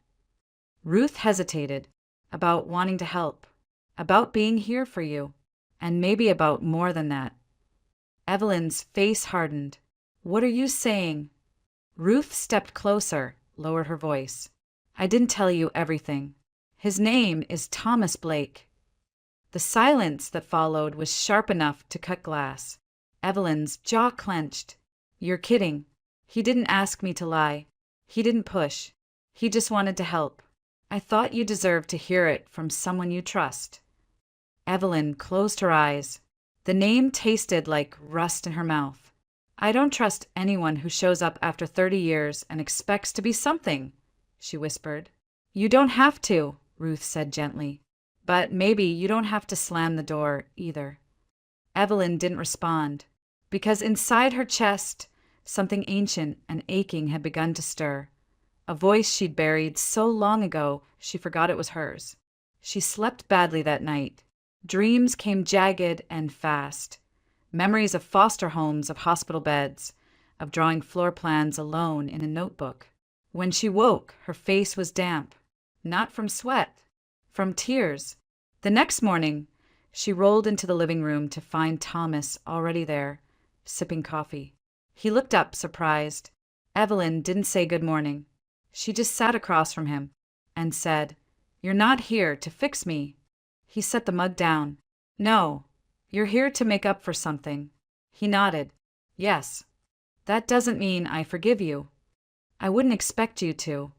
Ruth hesitated. About wanting to help. About being here for you. And maybe about more than that. Evelyn's face hardened. "What are you saying?" Ruth stepped closer, lowered her voice. "I didn't tell you everything. His name is Thomas Blake." The silence that followed was sharp enough to cut glass. Evelyn's jaw clenched. "You're kidding. He didn't ask me to lie. He didn't push. He just wanted to help. I thought you deserved to hear it from someone you trust." Evelyn closed her eyes. The name tasted like rust in her mouth. "I don't trust anyone who shows up after 30 years and expects to be something," she whispered. "You don't have to," Ruth said gently. "But maybe you don't have to slam the door either." Evelyn didn't respond, because inside her chest, something ancient and aching had begun to stir. A voice she'd buried so long ago she forgot it was hers. She slept badly that night. Dreams came jagged and fast. Memories of foster homes, of hospital beds, of drawing floor plans alone in a notebook. When she woke, her face was damp. Not from sweat, from tears. The next morning, she rolled into the living room to find Thomas already there, sipping coffee. He looked up, surprised. Evelyn didn't say good morning. She just sat across from him and said, "You're not here to fix me." He set the mug down. "No, you're here to make up for something." He nodded. "Yes. That doesn't mean I forgive you. I wouldn't expect you to."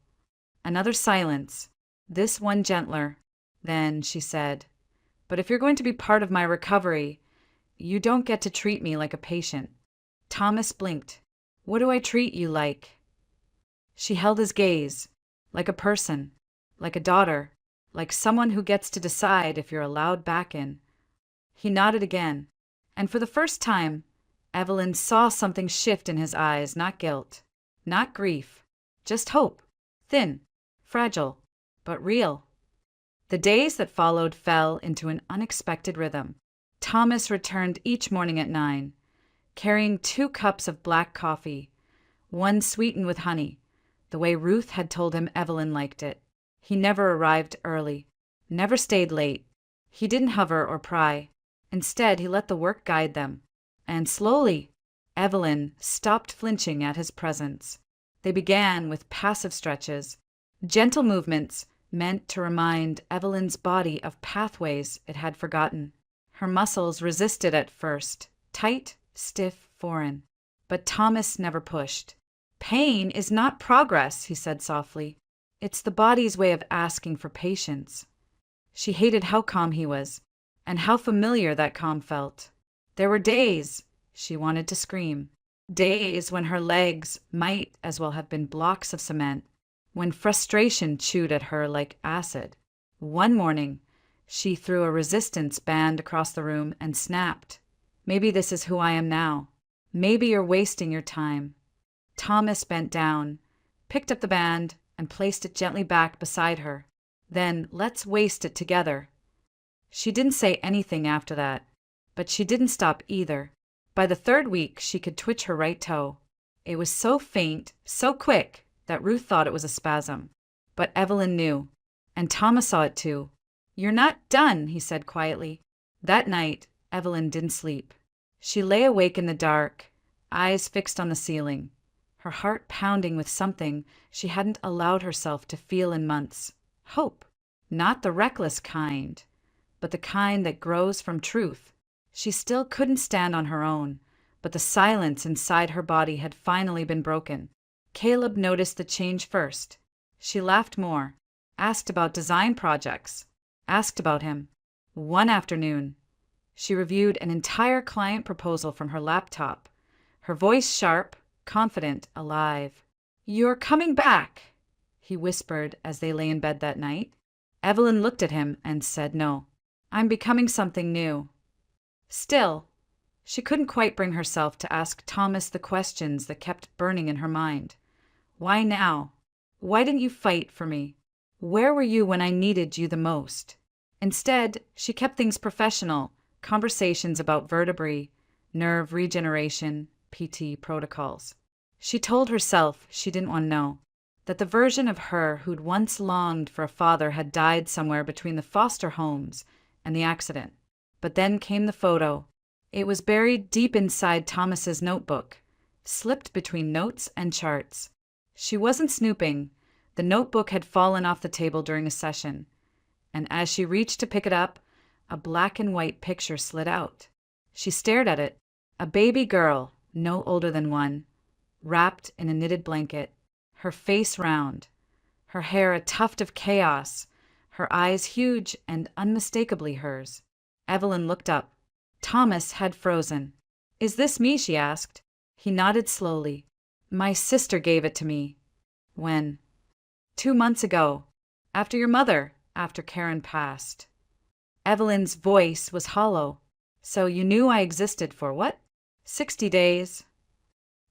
Another silence, this one gentler. Then she said, "But if you're going to be part of my recovery, you don't get to treat me like a patient." Thomas blinked. "What do I treat you like?" She held his gaze, like a person, like a daughter, like someone who gets to decide if you're allowed back in. He nodded again, and for the first time, Evelyn saw something shift in his eyes, not guilt, not grief, just hope, thin, fragile, but real. The days that followed fell into an unexpected rhythm. Thomas returned each morning at 9, carrying 2 cups of black coffee, one sweetened with honey, the way Ruth had told him Evelyn liked it. He never arrived early, never stayed late. He didn't hover or pry. Instead, he let the work guide them. And slowly, Evelyn stopped flinching at his presence. They began with passive stretches, gentle movements meant to remind Evelyn's body of pathways it had forgotten. Her muscles resisted at first, tight, stiff, foreign. But Thomas never pushed. "Pain is not progress," he said softly. "It's the body's way of asking for patience." She hated how calm he was, and how familiar that calm felt. There were days she wanted to scream. Days when her legs might as well have been blocks of cement, when frustration chewed at her like acid. One morning, she threw a resistance band across the room and snapped. Maybe this is who I am now. Maybe you're wasting your time." Thomas bent down, picked up the band, and placed it gently back beside her. "Then let's waste it together." She didn't say anything after that, but she didn't stop either. By the third week, she could twitch her right toe. It was so faint, so quick, that Ruth thought it was a spasm. But Evelyn knew, and Thomas saw it too. "You're not done," he said quietly. That night, Evelyn didn't sleep. She lay awake in the dark, eyes fixed on the ceiling, her heart pounding with something she hadn't allowed herself to feel in months. Hope. Not the reckless kind, but the kind that grows from truth. She still couldn't stand on her own, but the silence inside her body had finally been broken. Caleb noticed the change first. She laughed more, asked about design projects, asked about him. One afternoon, she reviewed an entire client proposal from her laptop, her voice sharp, confident, alive. "You're coming back," he whispered as they lay in bed that night. Evelyn looked at him and said no. "I'm becoming something new." Still, she couldn't quite bring herself to ask Thomas the questions that kept burning in her mind. Why now? Why didn't you fight for me? Where were you when I needed you the most? Instead, she kept things professional, conversations about vertebrae, nerve regeneration, PT protocols. She told herself she didn't want to know, that the version of her who'd once longed for a father had died somewhere between the foster homes and the accident. But then came the photo. It was buried deep inside Thomas's notebook, slipped between notes and charts. She wasn't snooping. The notebook had fallen off the table during a session, and as she reached to pick it up, a black and white picture slid out. She stared at it, a baby girl, no older than 1, wrapped in a knitted blanket, her face round, her hair a tuft of chaos, her eyes huge and unmistakably hers. Evelyn looked up. Thomas had frozen. "Is this me?" she asked. He nodded slowly. "My sister gave it to me." "When?" "2 months ago. After your mother, after Karen passed." Evelyn's voice was hollow. "So you knew I existed for what? 60 days?"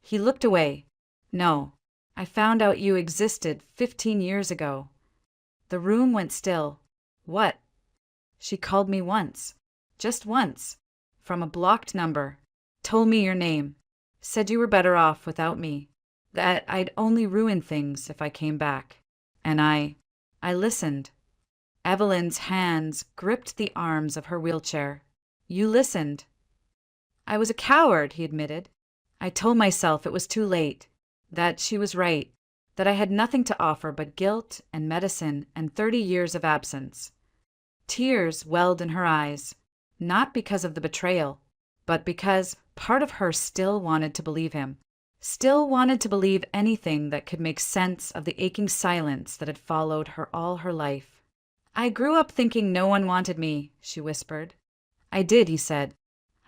He looked away. "No, I found out you existed 15 years ago." The room went still. "What?" "She called me once. Just once. From a blocked number. Told me your name. Said you were better off without me. That I'd only ruin things if I came back. And I listened." Evelyn's hands gripped the arms of her wheelchair. "You listened." "I was a coward," he admitted. "I told myself it was too late, that she was right, that I had nothing to offer but guilt and medicine and 30 years of absence." Tears welled in her eyes, not because of the betrayal, but because part of her still wanted to believe him, still wanted to believe anything that could make sense of the aching silence that had followed her all her life. "I grew up thinking no one wanted me," she whispered. "I did," he said.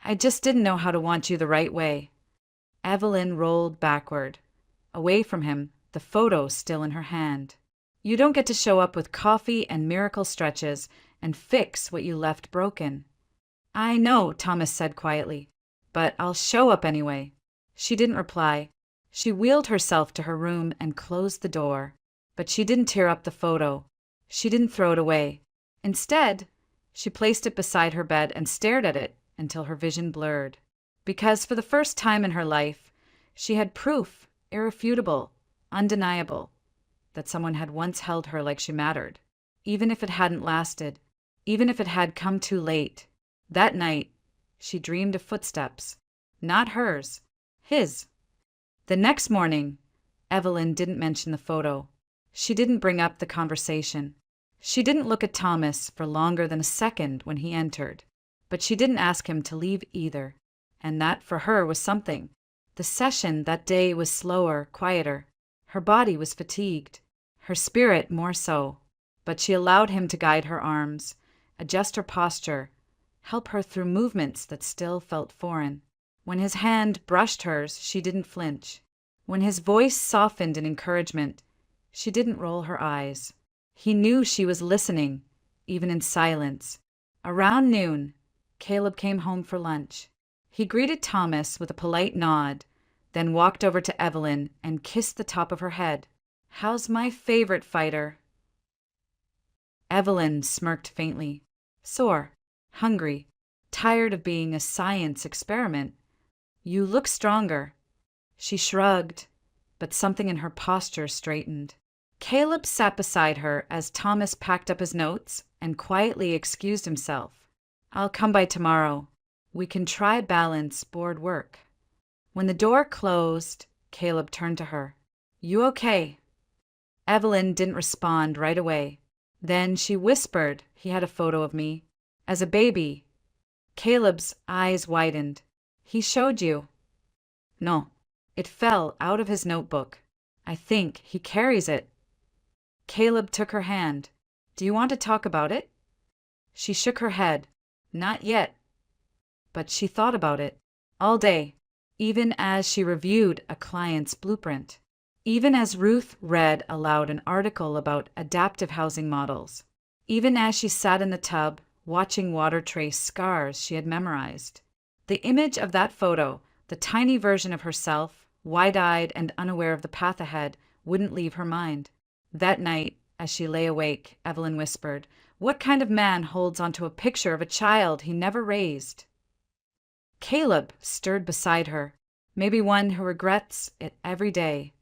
"I just didn't know how to want you the right way." Evelyn rolled backward, away from him, the photo still in her hand. "You don't get to show up with coffee and miracle stretches and fix what you left broken." "I know," Thomas said quietly, "but I'll show up anyway." She didn't reply. She wheeled herself to her room and closed the door. But she didn't tear up the photo. She didn't throw it away. Instead, she placed it beside her bed and stared at it until her vision blurred. Because for the first time in her life, she had proof, irrefutable, undeniable, that someone had once held her like she mattered, even if it hadn't lasted, even if it had come too late. That night, she dreamed of footsteps. Not hers. His. The next morning, Evelyn didn't mention the photo. She didn't bring up the conversation. She didn't look at Thomas for longer than a second when he entered. But she didn't ask him to leave either. And that, for her, was something. The session that day was slower, quieter. Her body was fatigued. Her spirit more so. But she allowed him to guide her arms, adjust her posture, help her through movements that still felt foreign. When his hand brushed hers, she didn't flinch. When his voice softened in encouragement, she didn't roll her eyes. He knew she was listening, even in silence. Around noon, Caleb came home for lunch. He greeted Thomas with a polite nod, then walked over to Evelyn and kissed the top of her head. "How's my favorite fighter?" Evelyn smirked faintly. "Sore, hungry, tired of being a science experiment. You look stronger." She shrugged, but something in her posture straightened. Caleb sat beside her as Thomas packed up his notes and quietly excused himself. "I'll come by tomorrow. We can try balance board work." When the door closed, Caleb turned to her. "You okay?" Evelyn didn't respond right away. Then she whispered he had a photo of me. As a baby. Caleb's eyes widened. "He showed you?" "No." It fell out of his notebook. "I think he carries it." Caleb took her hand. "Do you want to talk about it?" She shook her head. "Not yet." But she thought about it all day, even as she reviewed a client's blueprint, even as Ruth read aloud an article about adaptive housing models, even as she sat in the tub watching water trace scars she had memorized. The image of that photo, the tiny version of herself, wide-eyed and unaware of the path ahead, wouldn't leave her mind. That night, as she lay awake, Evelyn whispered, "What kind of man holds onto a picture of a child he never raised?" Caleb stirred beside her, maybe one who regrets it every day.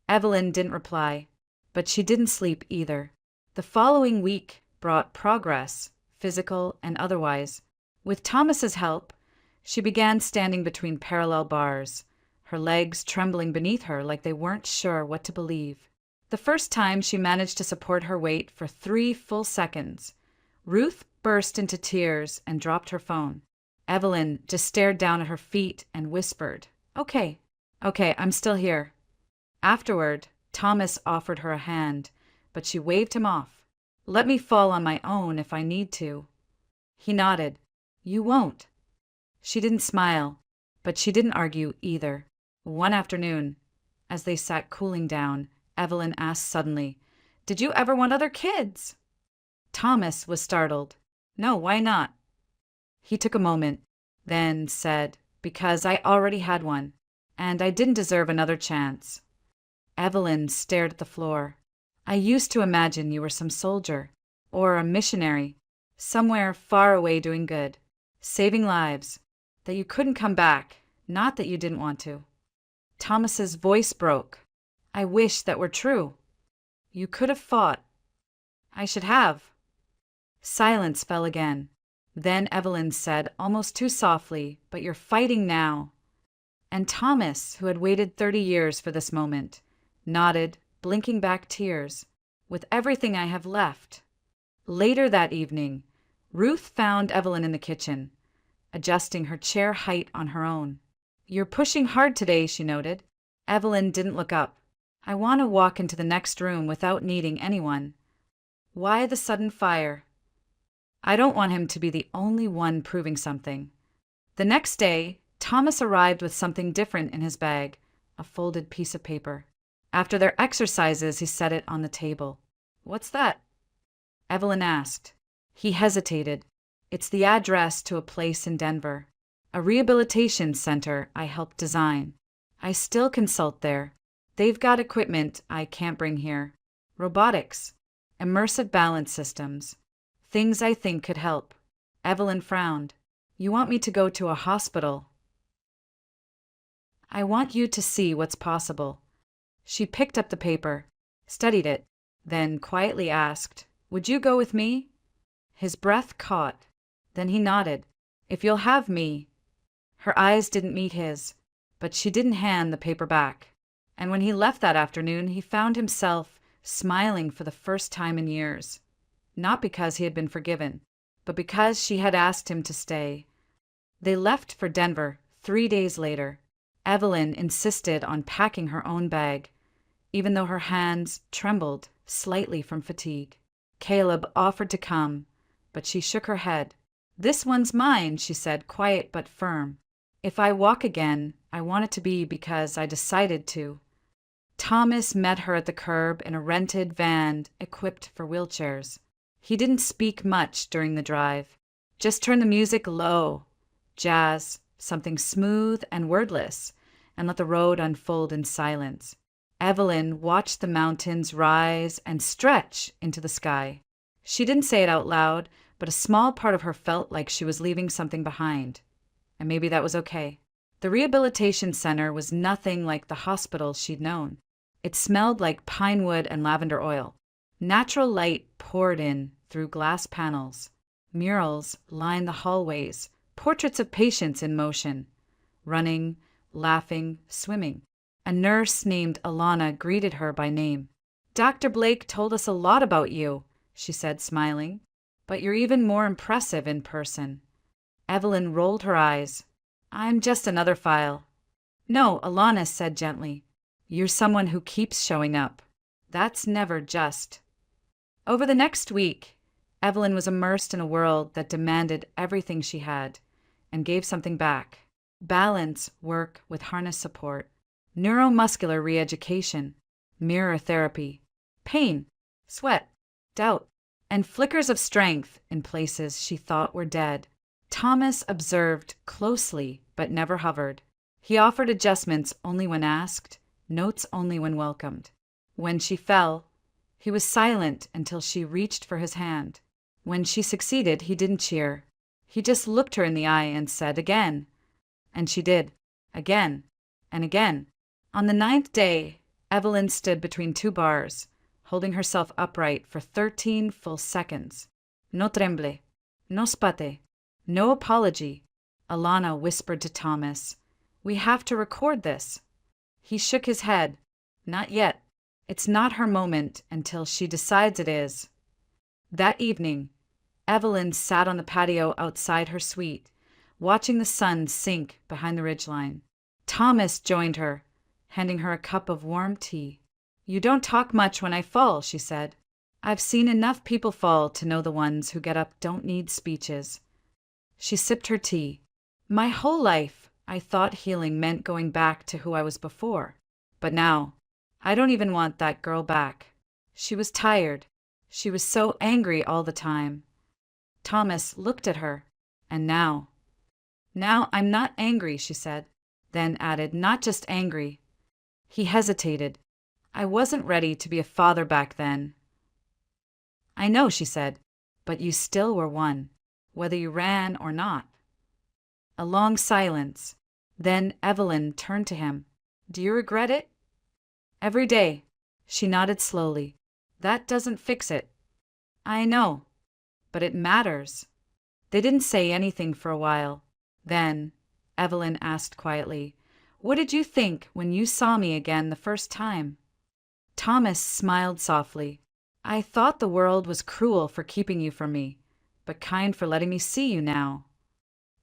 Evelyn didn't reply, but she didn't sleep either. The following week brought progress, physical and otherwise. With Thomas's help, she began standing between parallel bars, her legs trembling beneath her like they weren't sure what to believe. The first time she managed to support her weight for 3 full seconds, Ruth burst into tears and dropped her phone. Evelyn just stared down at her feet and whispered, Okay, I'm still here." Afterward, Thomas offered her a hand, but she waved him off. "Let me fall on my own if I need to." He nodded. "You won't." She didn't smile, but she didn't argue either. One afternoon, as they sat cooling down, Evelyn asked suddenly, "Did you ever want other kids?" Thomas was startled. "No, why not?" He took a moment, then said, "Because I already had one, and I didn't deserve another chance." Evelyn stared at the floor. "I used to imagine you were some soldier, or a missionary, somewhere far away doing good, saving lives, that you couldn't come back, not that you didn't want to." Thomas's voice broke. "I wish that were true. You could have fought." "I should have." Silence fell again. Then Evelyn said, almost too softly, "But you're fighting now." And Thomas, who had waited 30 years for this moment, nodded, blinking back tears. "With everything I have left." Later that evening, Ruth found Evelyn in the kitchen, adjusting her chair height on her own. "You're pushing hard today," she noted. Evelyn didn't look up. "I want to walk into the next room without needing anyone." "Why the sudden fire?" "I don't want him to be the only one proving something." The next day, Thomas arrived with something different in his bag, a folded piece of paper. After their exercises, he set it on the table. "What's that?" Evelyn asked. He hesitated. "It's the address to a place in Denver, a rehabilitation center I helped design. I still consult there. They've got equipment I can't bring here. Robotics, immersive balance systems, things I think could help." Evelyn frowned. "You want me to go to a hospital?" "I want you to see what's possible." She picked up the paper, studied it, then quietly asked, "Would you go with me?" His breath caught. Then he nodded. "If you'll have me." Her eyes didn't meet his, but she didn't hand the paper back. And when he left that afternoon, he found himself smiling for the first time in years. Not because he had been forgiven, but because she had asked him to stay. They left for Denver 3 days later. Evelyn insisted on packing her own bag, even though her hands trembled slightly from fatigue. Caleb offered to come, but she shook her head. "This one's mine," she said, quiet but firm. "If I walk again, I want it to be because I decided to." Thomas met her at the curb in a rented van equipped for wheelchairs. He didn't speak much during the drive, just turned the music low, jazz, something smooth and wordless, and let the road unfold in silence. Evelyn watched the mountains rise and stretch into the sky. She didn't say it out loud, but a small part of her felt like she was leaving something behind. And maybe that was okay. The rehabilitation center was nothing like the hospital she'd known. It smelled like pine wood and lavender oil. Natural light poured in through glass panels. Murals lined the hallways, portraits of patients in motion, running, laughing, swimming. A nurse named Alana greeted her by name. "Dr. Blake told us a lot about you," she said, smiling. "But you're even more impressive in person." Evelyn rolled her eyes. "I'm just another file." "No," Alana said gently. "You're someone who keeps showing up. That's never just." Over the next week, Evelyn was immersed in a world that demanded everything she had and gave something back. Balance work with harness support, neuromuscular re-education, mirror therapy, pain, sweat, doubt, and flickers of strength in places she thought were dead. Thomas observed closely but never hovered. He offered adjustments only when asked, notes only when welcomed. When she fell, he was silent until she reached for his hand. When she succeeded, he didn't cheer. He just looked her in the eye and said, "Again." And she did, again and again. On the 9th day, Evelyn stood between two bars, holding herself upright for 13 full seconds. "No tremble, no spate, no apology," Alana whispered to Thomas. "We have to record this." He shook his head. "Not yet. It's not her moment until she decides it is." That evening, Evelyn sat on the patio outside her suite, watching the sun sink behind the ridgeline. Thomas joined her, handing her a cup of warm tea. "You don't talk much when I fall," she said. "I've seen enough people fall to know the ones who get up don't need speeches." She sipped her tea. "My whole life, I thought healing meant going back to who I was before. But now, I don't even want that girl back. She was tired. She was so angry all the time." Thomas looked at her. "And now?" "Now I'm not angry," she said, then added, "not just angry." He hesitated. "I wasn't ready to be a father back then." "I know," she said, "but you still were one, whether you ran or not." A long silence. Then Evelyn turned to him. "Do you regret it?" "Every day." She nodded slowly. "That doesn't fix it." "I know, but it matters." They didn't say anything for a while. Then Evelyn asked quietly, "What did you think when you saw me again the first time?" Thomas smiled softly. "I thought the world was cruel for keeping you from me, but kind for letting me see you now."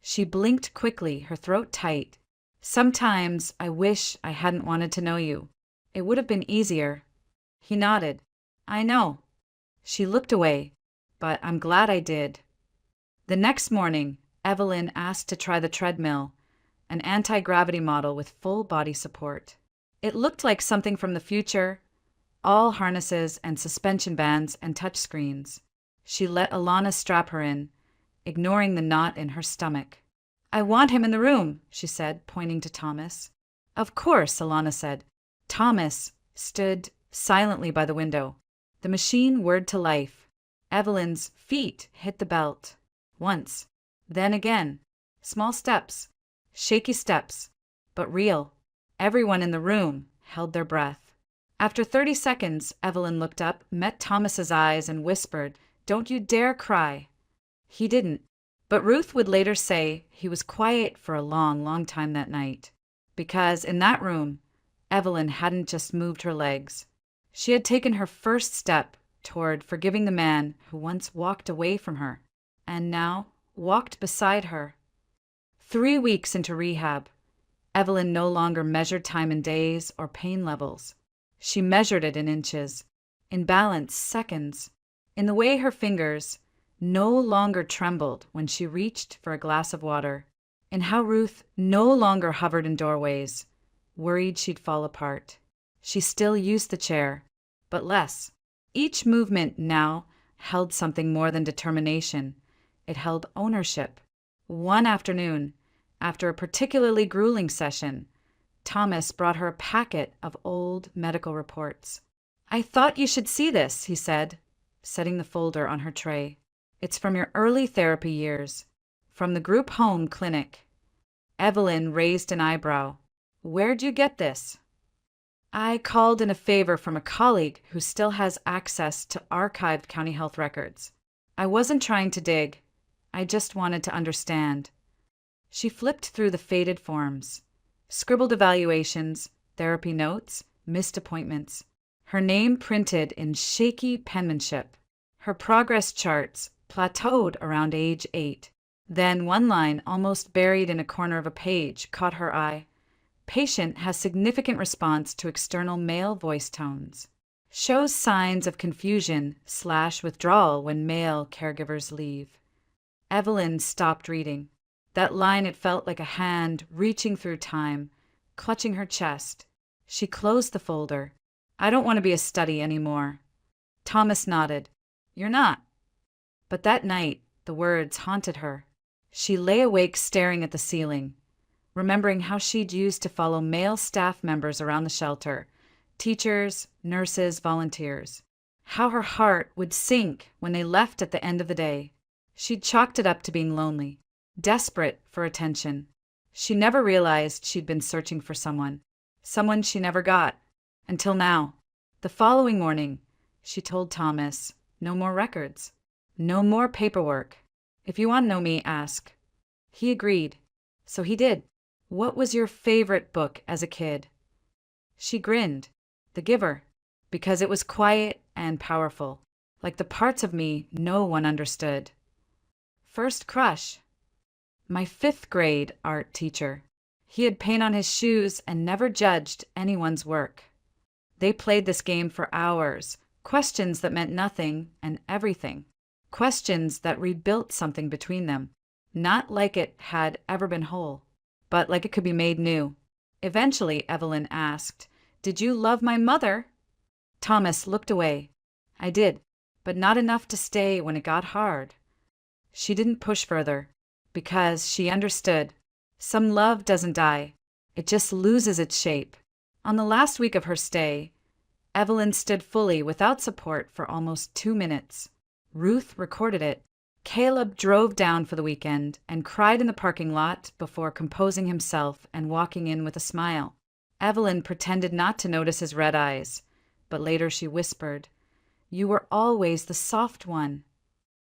She blinked quickly, her throat tight. "Sometimes I wish I hadn't wanted to know you. It would have been easier." He nodded. "I know." She looked away. "But I'm glad I did." The next morning, Evelyn asked to try the treadmill, an anti-gravity model with full body support. It looked like something from the future, all harnesses and suspension bands and touchscreens. She let Alana strap her in, ignoring the knot in her stomach. "I want him in the room," she said, pointing to Thomas. "Of course," Alana said. Thomas stood silently by the window. The machine whirred to life. Evelyn's feet hit the belt. Once. Then again. Small steps. Shaky steps. But real. Everyone in the room held their breath. After 30 seconds, Evelyn looked up, met Thomas's eyes, and whispered, "Don't you dare cry." He didn't. But Ruth would later say he was quiet for a long, long time that night. Because in that room, Evelyn hadn't just moved her legs. She had taken her first step toward forgiving the man who once walked away from her, and now walked beside her. 3 weeks into rehab, Evelyn no longer measured time in days or pain levels. She measured it in inches, in balance seconds, in the way her fingers no longer trembled when she reached for a glass of water, in how Ruth no longer hovered in doorways, worried she'd fall apart. She still used the chair, but less. Each movement now held something more than determination. It held ownership. One afternoon, After a particularly grueling session, Thomas brought her a packet of old medical reports. "I thought you should see this," he said, setting the folder on her tray. "It's from your early therapy years, from the group home clinic." Evelyn raised an eyebrow. "Where'd you get this?" "I called in a favor from a colleague who still has access to archived county health records. I wasn't trying to dig. I just wanted to understand." She flipped through the faded forms, scribbled evaluations, therapy notes, missed appointments. Her name printed in shaky penmanship. Her progress charts plateaued around age 8. Then one line, almost buried in a corner of a page, caught her eye. "Patient has significant response to external male voice tones. Shows signs of confusion/withdrawal when male caregivers leave." Evelyn stopped reading. That line, it felt like a hand reaching through time, clutching her chest. She closed the folder. "I don't want to be a study anymore." Thomas nodded. "You're not." But that night, the words haunted her. She lay awake staring at the ceiling, remembering how she'd used to follow male staff members around the shelter, teachers, nurses, volunteers. How her heart would sink when they left at the end of the day. She'd chalked it up to being lonely, desperate for attention. She never realized she'd been searching for someone she never got, until now. The following morning, she told Thomas, "No more records. No more paperwork. If you want to know me, ask." He agreed. So he did. "What was your favorite book as a kid?" She grinned. "The Giver," because it was quiet and powerful, like the parts of me no one understood. "First crush?" My 5th grade art teacher. He had paint on his shoes and never judged anyone's work. They played this game for hours, questions that meant nothing and everything. Questions that rebuilt something between them, not like it had ever been whole, but like it could be made new. Eventually, Evelyn asked, "Did you love my mother?" Thomas looked away. "I did, but not enough to stay when it got hard." She didn't push further, because she understood. Some love doesn't die. It just loses its shape. On the last week of her stay, Evelyn stood fully without support for almost 2 minutes. Ruth recorded it. Caleb drove down for the weekend and cried in the parking lot before composing himself and walking in with a smile. Evelyn pretended not to notice his red eyes, but later she whispered, "You were always the soft one."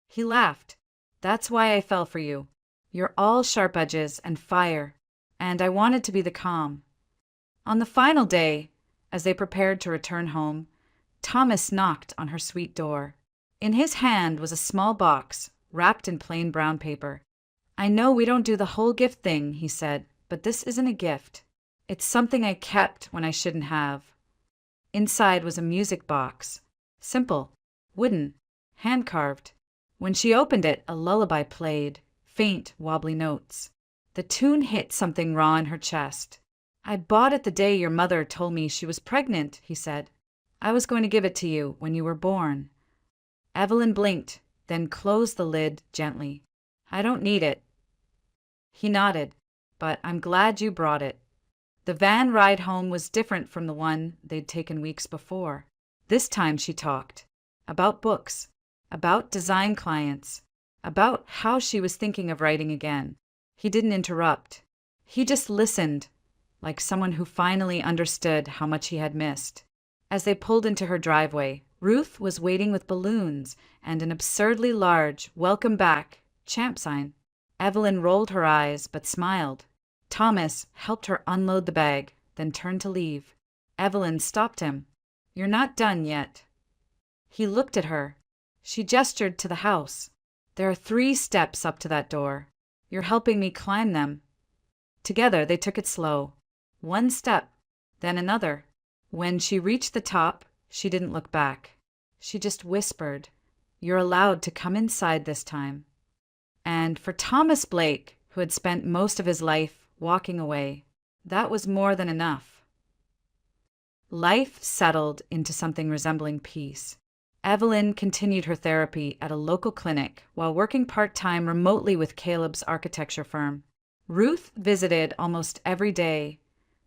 He laughed. "That's why I fell for you. You're all sharp edges and fire, and I wanted to be the calm." On the final day, as they prepared to return home, Thomas knocked on her sweet door. In his hand was a small box, wrapped in plain brown paper. "I know we don't do the whole gift thing," he said, "but this isn't a gift. It's something I kept when I shouldn't have." Inside was a music box. Simple, wooden, hand-carved. When she opened it, a lullaby played, faint, wobbly notes. The tune hit something raw in her chest. "I bought it the day your mother told me she was pregnant," he said. "I was going to give it to you when you were born." Evelyn blinked, then closed the lid gently. "I don't need it." He nodded, "But I'm glad you brought it." The van ride home was different from the one they'd taken weeks before. This time she talked. About books, about design clients, about how she was thinking of writing again. He didn't interrupt. He just listened, like someone who finally understood how much he had missed. As they pulled into her driveway, Ruth was waiting with balloons and an absurdly large "Welcome Back" champ sign. Evelyn rolled her eyes but smiled. Thomas helped her unload the bag, then turned to leave. Evelyn stopped him. "You're not done yet." He looked at her. She gestured to the house. "There are 3 steps up to that door. You're helping me climb them." Together they took it slow. 1 step, then another. When she reached the top, she didn't look back. She just whispered, "You're allowed to come inside this time." And for Thomas Blake, who had spent most of his life walking away, that was more than enough. Life settled into something resembling peace. Evelyn continued her therapy at a local clinic while working part-time remotely with Caleb's architecture firm. Ruth visited almost every day,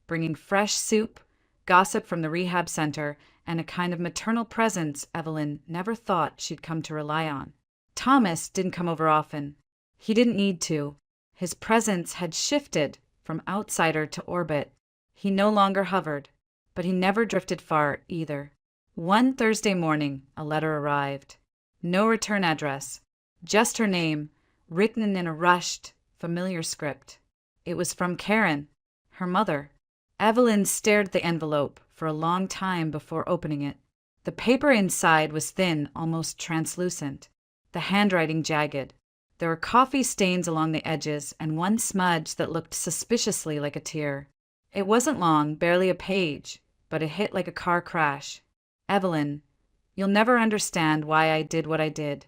bringing fresh soup, gossip from the rehab center, and a kind of maternal presence Evelyn never thought she'd come to rely on. Thomas didn't come over often. He didn't need to. His presence had shifted from outsider to orbit. He no longer hovered, but he never drifted far either. One Thursday morning, a letter arrived. No return address, just her name, written in a rushed, familiar script. It was from Karen, her mother. Evelyn stared at the envelope for a long time before opening it. The paper inside was thin, almost translucent, the handwriting jagged. There were coffee stains along the edges and one smudge that looked suspiciously like a tear. It wasn't long, barely a page, but it hit like a car crash. Evelyn, you'll never understand why I did what I did.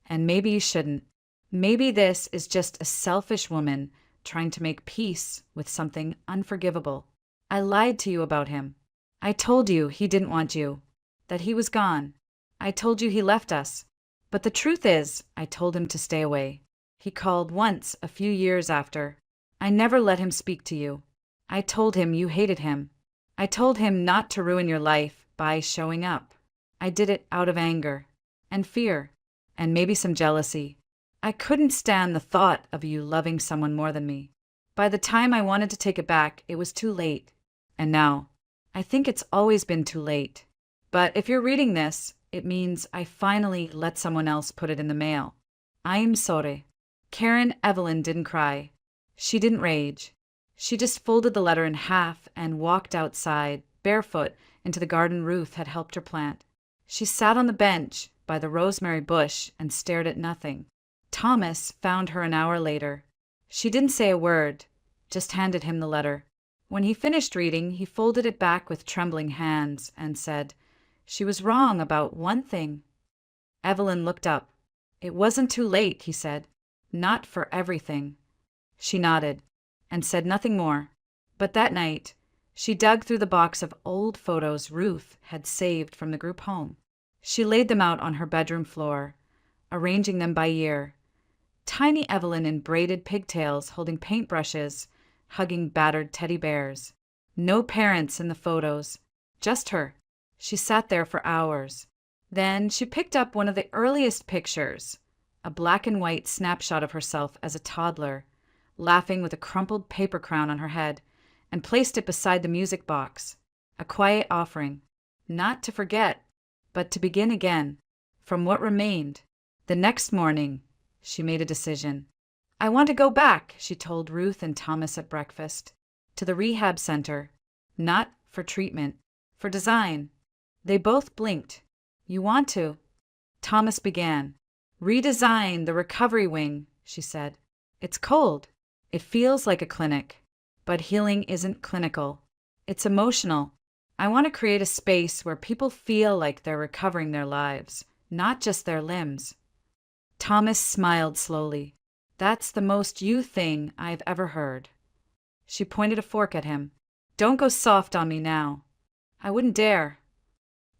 And maybe you shouldn't. Maybe this is just a selfish woman trying to make peace with something unforgivable. I lied to you about him. I told you he didn't want you, that he was gone. I told you he left us. But the truth is, I told him to stay away. He called once a few years after. I never let him speak to you. I told him you hated him. I told him not to ruin your life by showing up. I did it out of anger and fear and maybe some jealousy. I couldn't stand the thought of you loving someone more than me. By the time I wanted to take it back, it was too late. And now, I think it's always been too late. But if you're reading this, it means I finally let someone else put it in the mail. I'm sorry. Karen Evelyn didn't cry. She didn't rage. She just folded the letter in half and walked outside, barefoot, into the garden Ruth had helped her plant. She sat on the bench by the rosemary bush and stared at nothing. Thomas found her an hour later. She didn't say a word, just handed him the letter. When he finished reading, he folded it back with trembling hands and said, "She was wrong about one thing." Evelyn looked up. "It wasn't too late," he said. "Not for everything." She nodded and said nothing more. But that night, she dug through the box of old photos Ruth had saved from the group home. She laid them out on her bedroom floor, arranging them by year. Tiny Evelyn in braided pigtails holding paintbrushes, hugging battered teddy bears. No parents in the photos, just her. She sat there for hours. Then she picked up one of the earliest pictures, a black and white snapshot of herself as a toddler, laughing with a crumpled paper crown on her head, and placed it beside the music box, a quiet offering, not to forget, but to begin again, from what remained. The next morning, she made a decision. "I want to go back," she told Ruth and Thomas at breakfast, "to the rehab center, not for treatment, for design." They both blinked. "You want to?" Thomas began. "Redesign the recovery wing," she said. "It's cold. It feels like a clinic. But healing isn't clinical. It's emotional. I want to create a space where people feel like they're recovering their lives, not just their limbs." Thomas smiled slowly. "That's the most you thing I've ever heard." She pointed a fork at him. "Don't go soft on me now." "I wouldn't dare."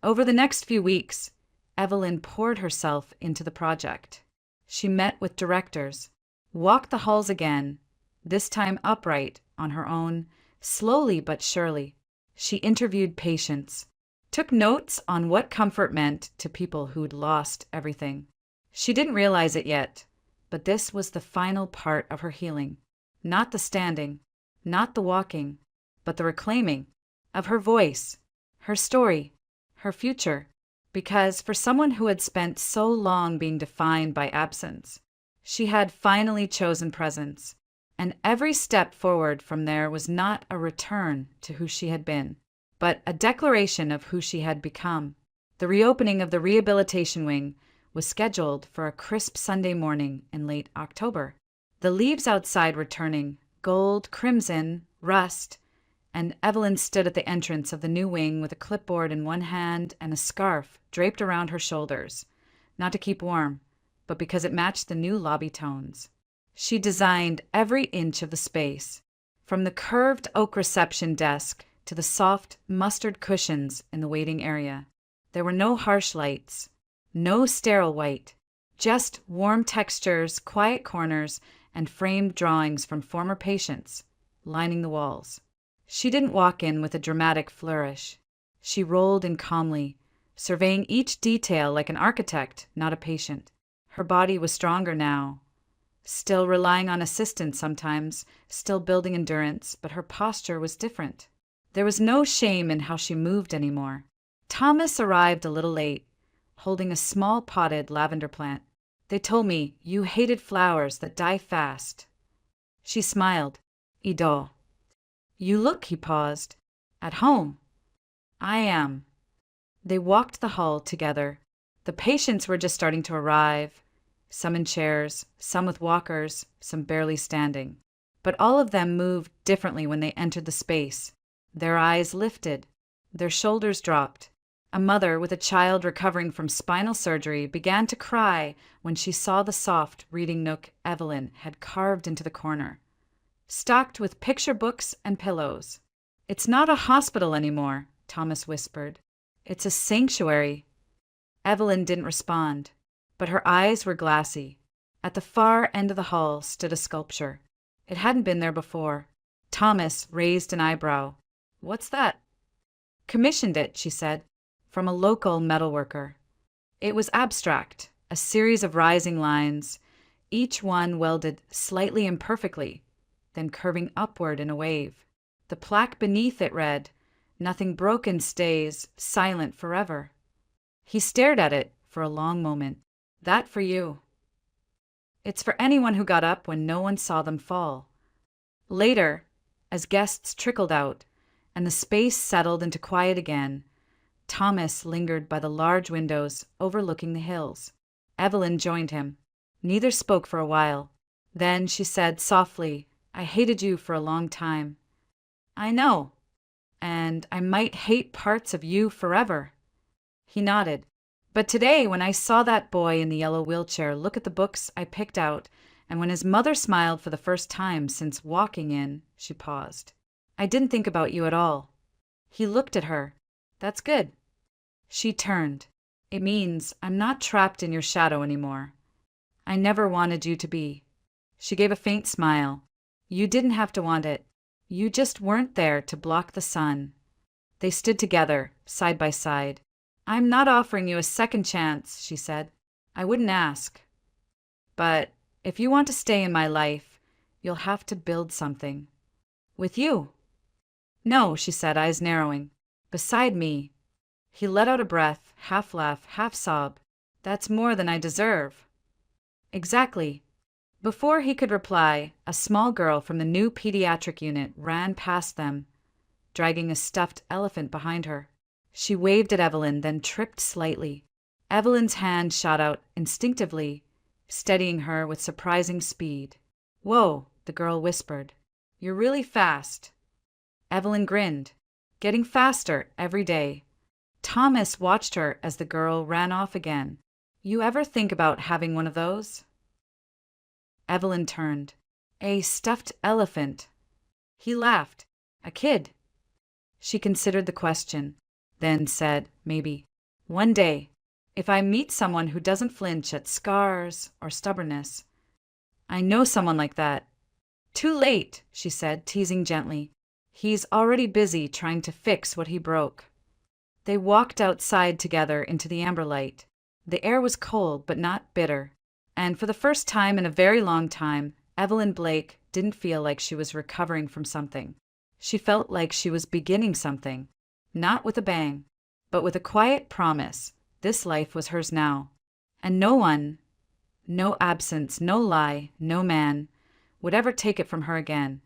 Over the next few weeks, Evelyn poured herself into the project. She met with directors, walked the halls again, this time upright, on her own, slowly but surely. She interviewed patients, took notes on what comfort meant to people who'd lost everything. She didn't realize it yet, but this was the final part of her healing. Not the standing, not the walking, but the reclaiming of her voice, her story, her future. Because for someone who had spent so long being defined by absence, she had finally chosen presence. And every step forward from there was not a return to who she had been, but a declaration of who she had become. The reopening of the rehabilitation wing was scheduled for a crisp Sunday morning in late October. The leaves outside were turning gold, crimson, rust, and Evelyn stood at the entrance of the new wing with a clipboard in one hand and a scarf draped around her shoulders, not to keep warm, but because it matched the new lobby tones. She designed every inch of the space, from the curved oak reception desk to the soft mustard cushions in the waiting area. There were no harsh lights, no sterile white, just warm textures, quiet corners, and framed drawings from former patients lining the walls. She didn't walk in with a dramatic flourish. She rolled in calmly, surveying each detail like an architect, not a patient. Her body was stronger now, still relying on assistance sometimes, still building endurance, but her posture was different. There was no shame in how she moved anymore. Thomas arrived a little late, holding a small potted lavender plant. They told me you hated flowers that die fast. She smiled. Ido. You look, he paused. At home. I am. They walked the hall together. The patients were just starting to arrive, some in chairs, some with walkers, some barely standing. But all of them moved differently when they entered the space. Their eyes lifted. Their shoulders dropped. A mother with a child recovering from spinal surgery began to cry when she saw the soft reading nook Evelyn had carved into the corner, stocked with picture books and pillows. It's not a hospital anymore, Thomas whispered. It's a sanctuary. Evelyn didn't respond, but her eyes were glassy. At the far end of the hall stood a sculpture. It hadn't been there before. Thomas raised an eyebrow. What's that? Commissioned it, she said, from a local metalworker. It was abstract, a series of rising lines, each one welded slightly imperfectly, then curving upward in a wave. The plaque beneath it read, "Nothing broken stays, silent forever." He stared at it for a long moment. That for you. It's for anyone who got up when no one saw them fall. Later, as guests trickled out and the space settled into quiet again, Thomas lingered by the large windows overlooking the hills. Evelyn joined him. Neither spoke for a while. Then she said softly, I hated you for a long time. I know. And I might hate parts of you forever. He nodded. But today, when I saw that boy in the yellow wheelchair look at the books I picked out, and when his mother smiled for the first time since walking in, she paused. I didn't think about you at all. He looked at her. That's good. She turned. It means I'm not trapped in your shadow anymore. I never wanted you to be. She gave a faint smile. You didn't have to want it. You just weren't there to block the sun. They stood together, side by side. I'm not offering you a second chance, she said. I wouldn't ask. But if you want to stay in my life, you'll have to build something. With you. No, she said, eyes narrowing. Beside me. He let out a breath, half laugh, half sob. That's more than I deserve. Exactly. Before he could reply, a small girl from the new pediatric unit ran past them, dragging a stuffed elephant behind her. She waved at Evelyn, then tripped slightly. Evelyn's hand shot out instinctively, steadying her with surprising speed. Whoa, the girl whispered. You're really fast. Evelyn grinned, getting faster every day. Thomas watched her as the girl ran off again. You ever think about having one of those? Evelyn turned. A stuffed elephant. He laughed. A kid. She considered the question, then said, maybe, one day, if I meet someone who doesn't flinch at scars or stubbornness. I know someone like that. Too late, she said, teasing gently. He's already busy trying to fix what he broke. They walked outside together into the amber light. The air was cold but not bitter. And for the first time in a very long time, Evelyn Blake didn't feel like she was recovering from something. She felt like she was beginning something, not with a bang, but with a quiet promise. This life was hers now. And no one, no absence, no lie, no man, would ever take it from her again.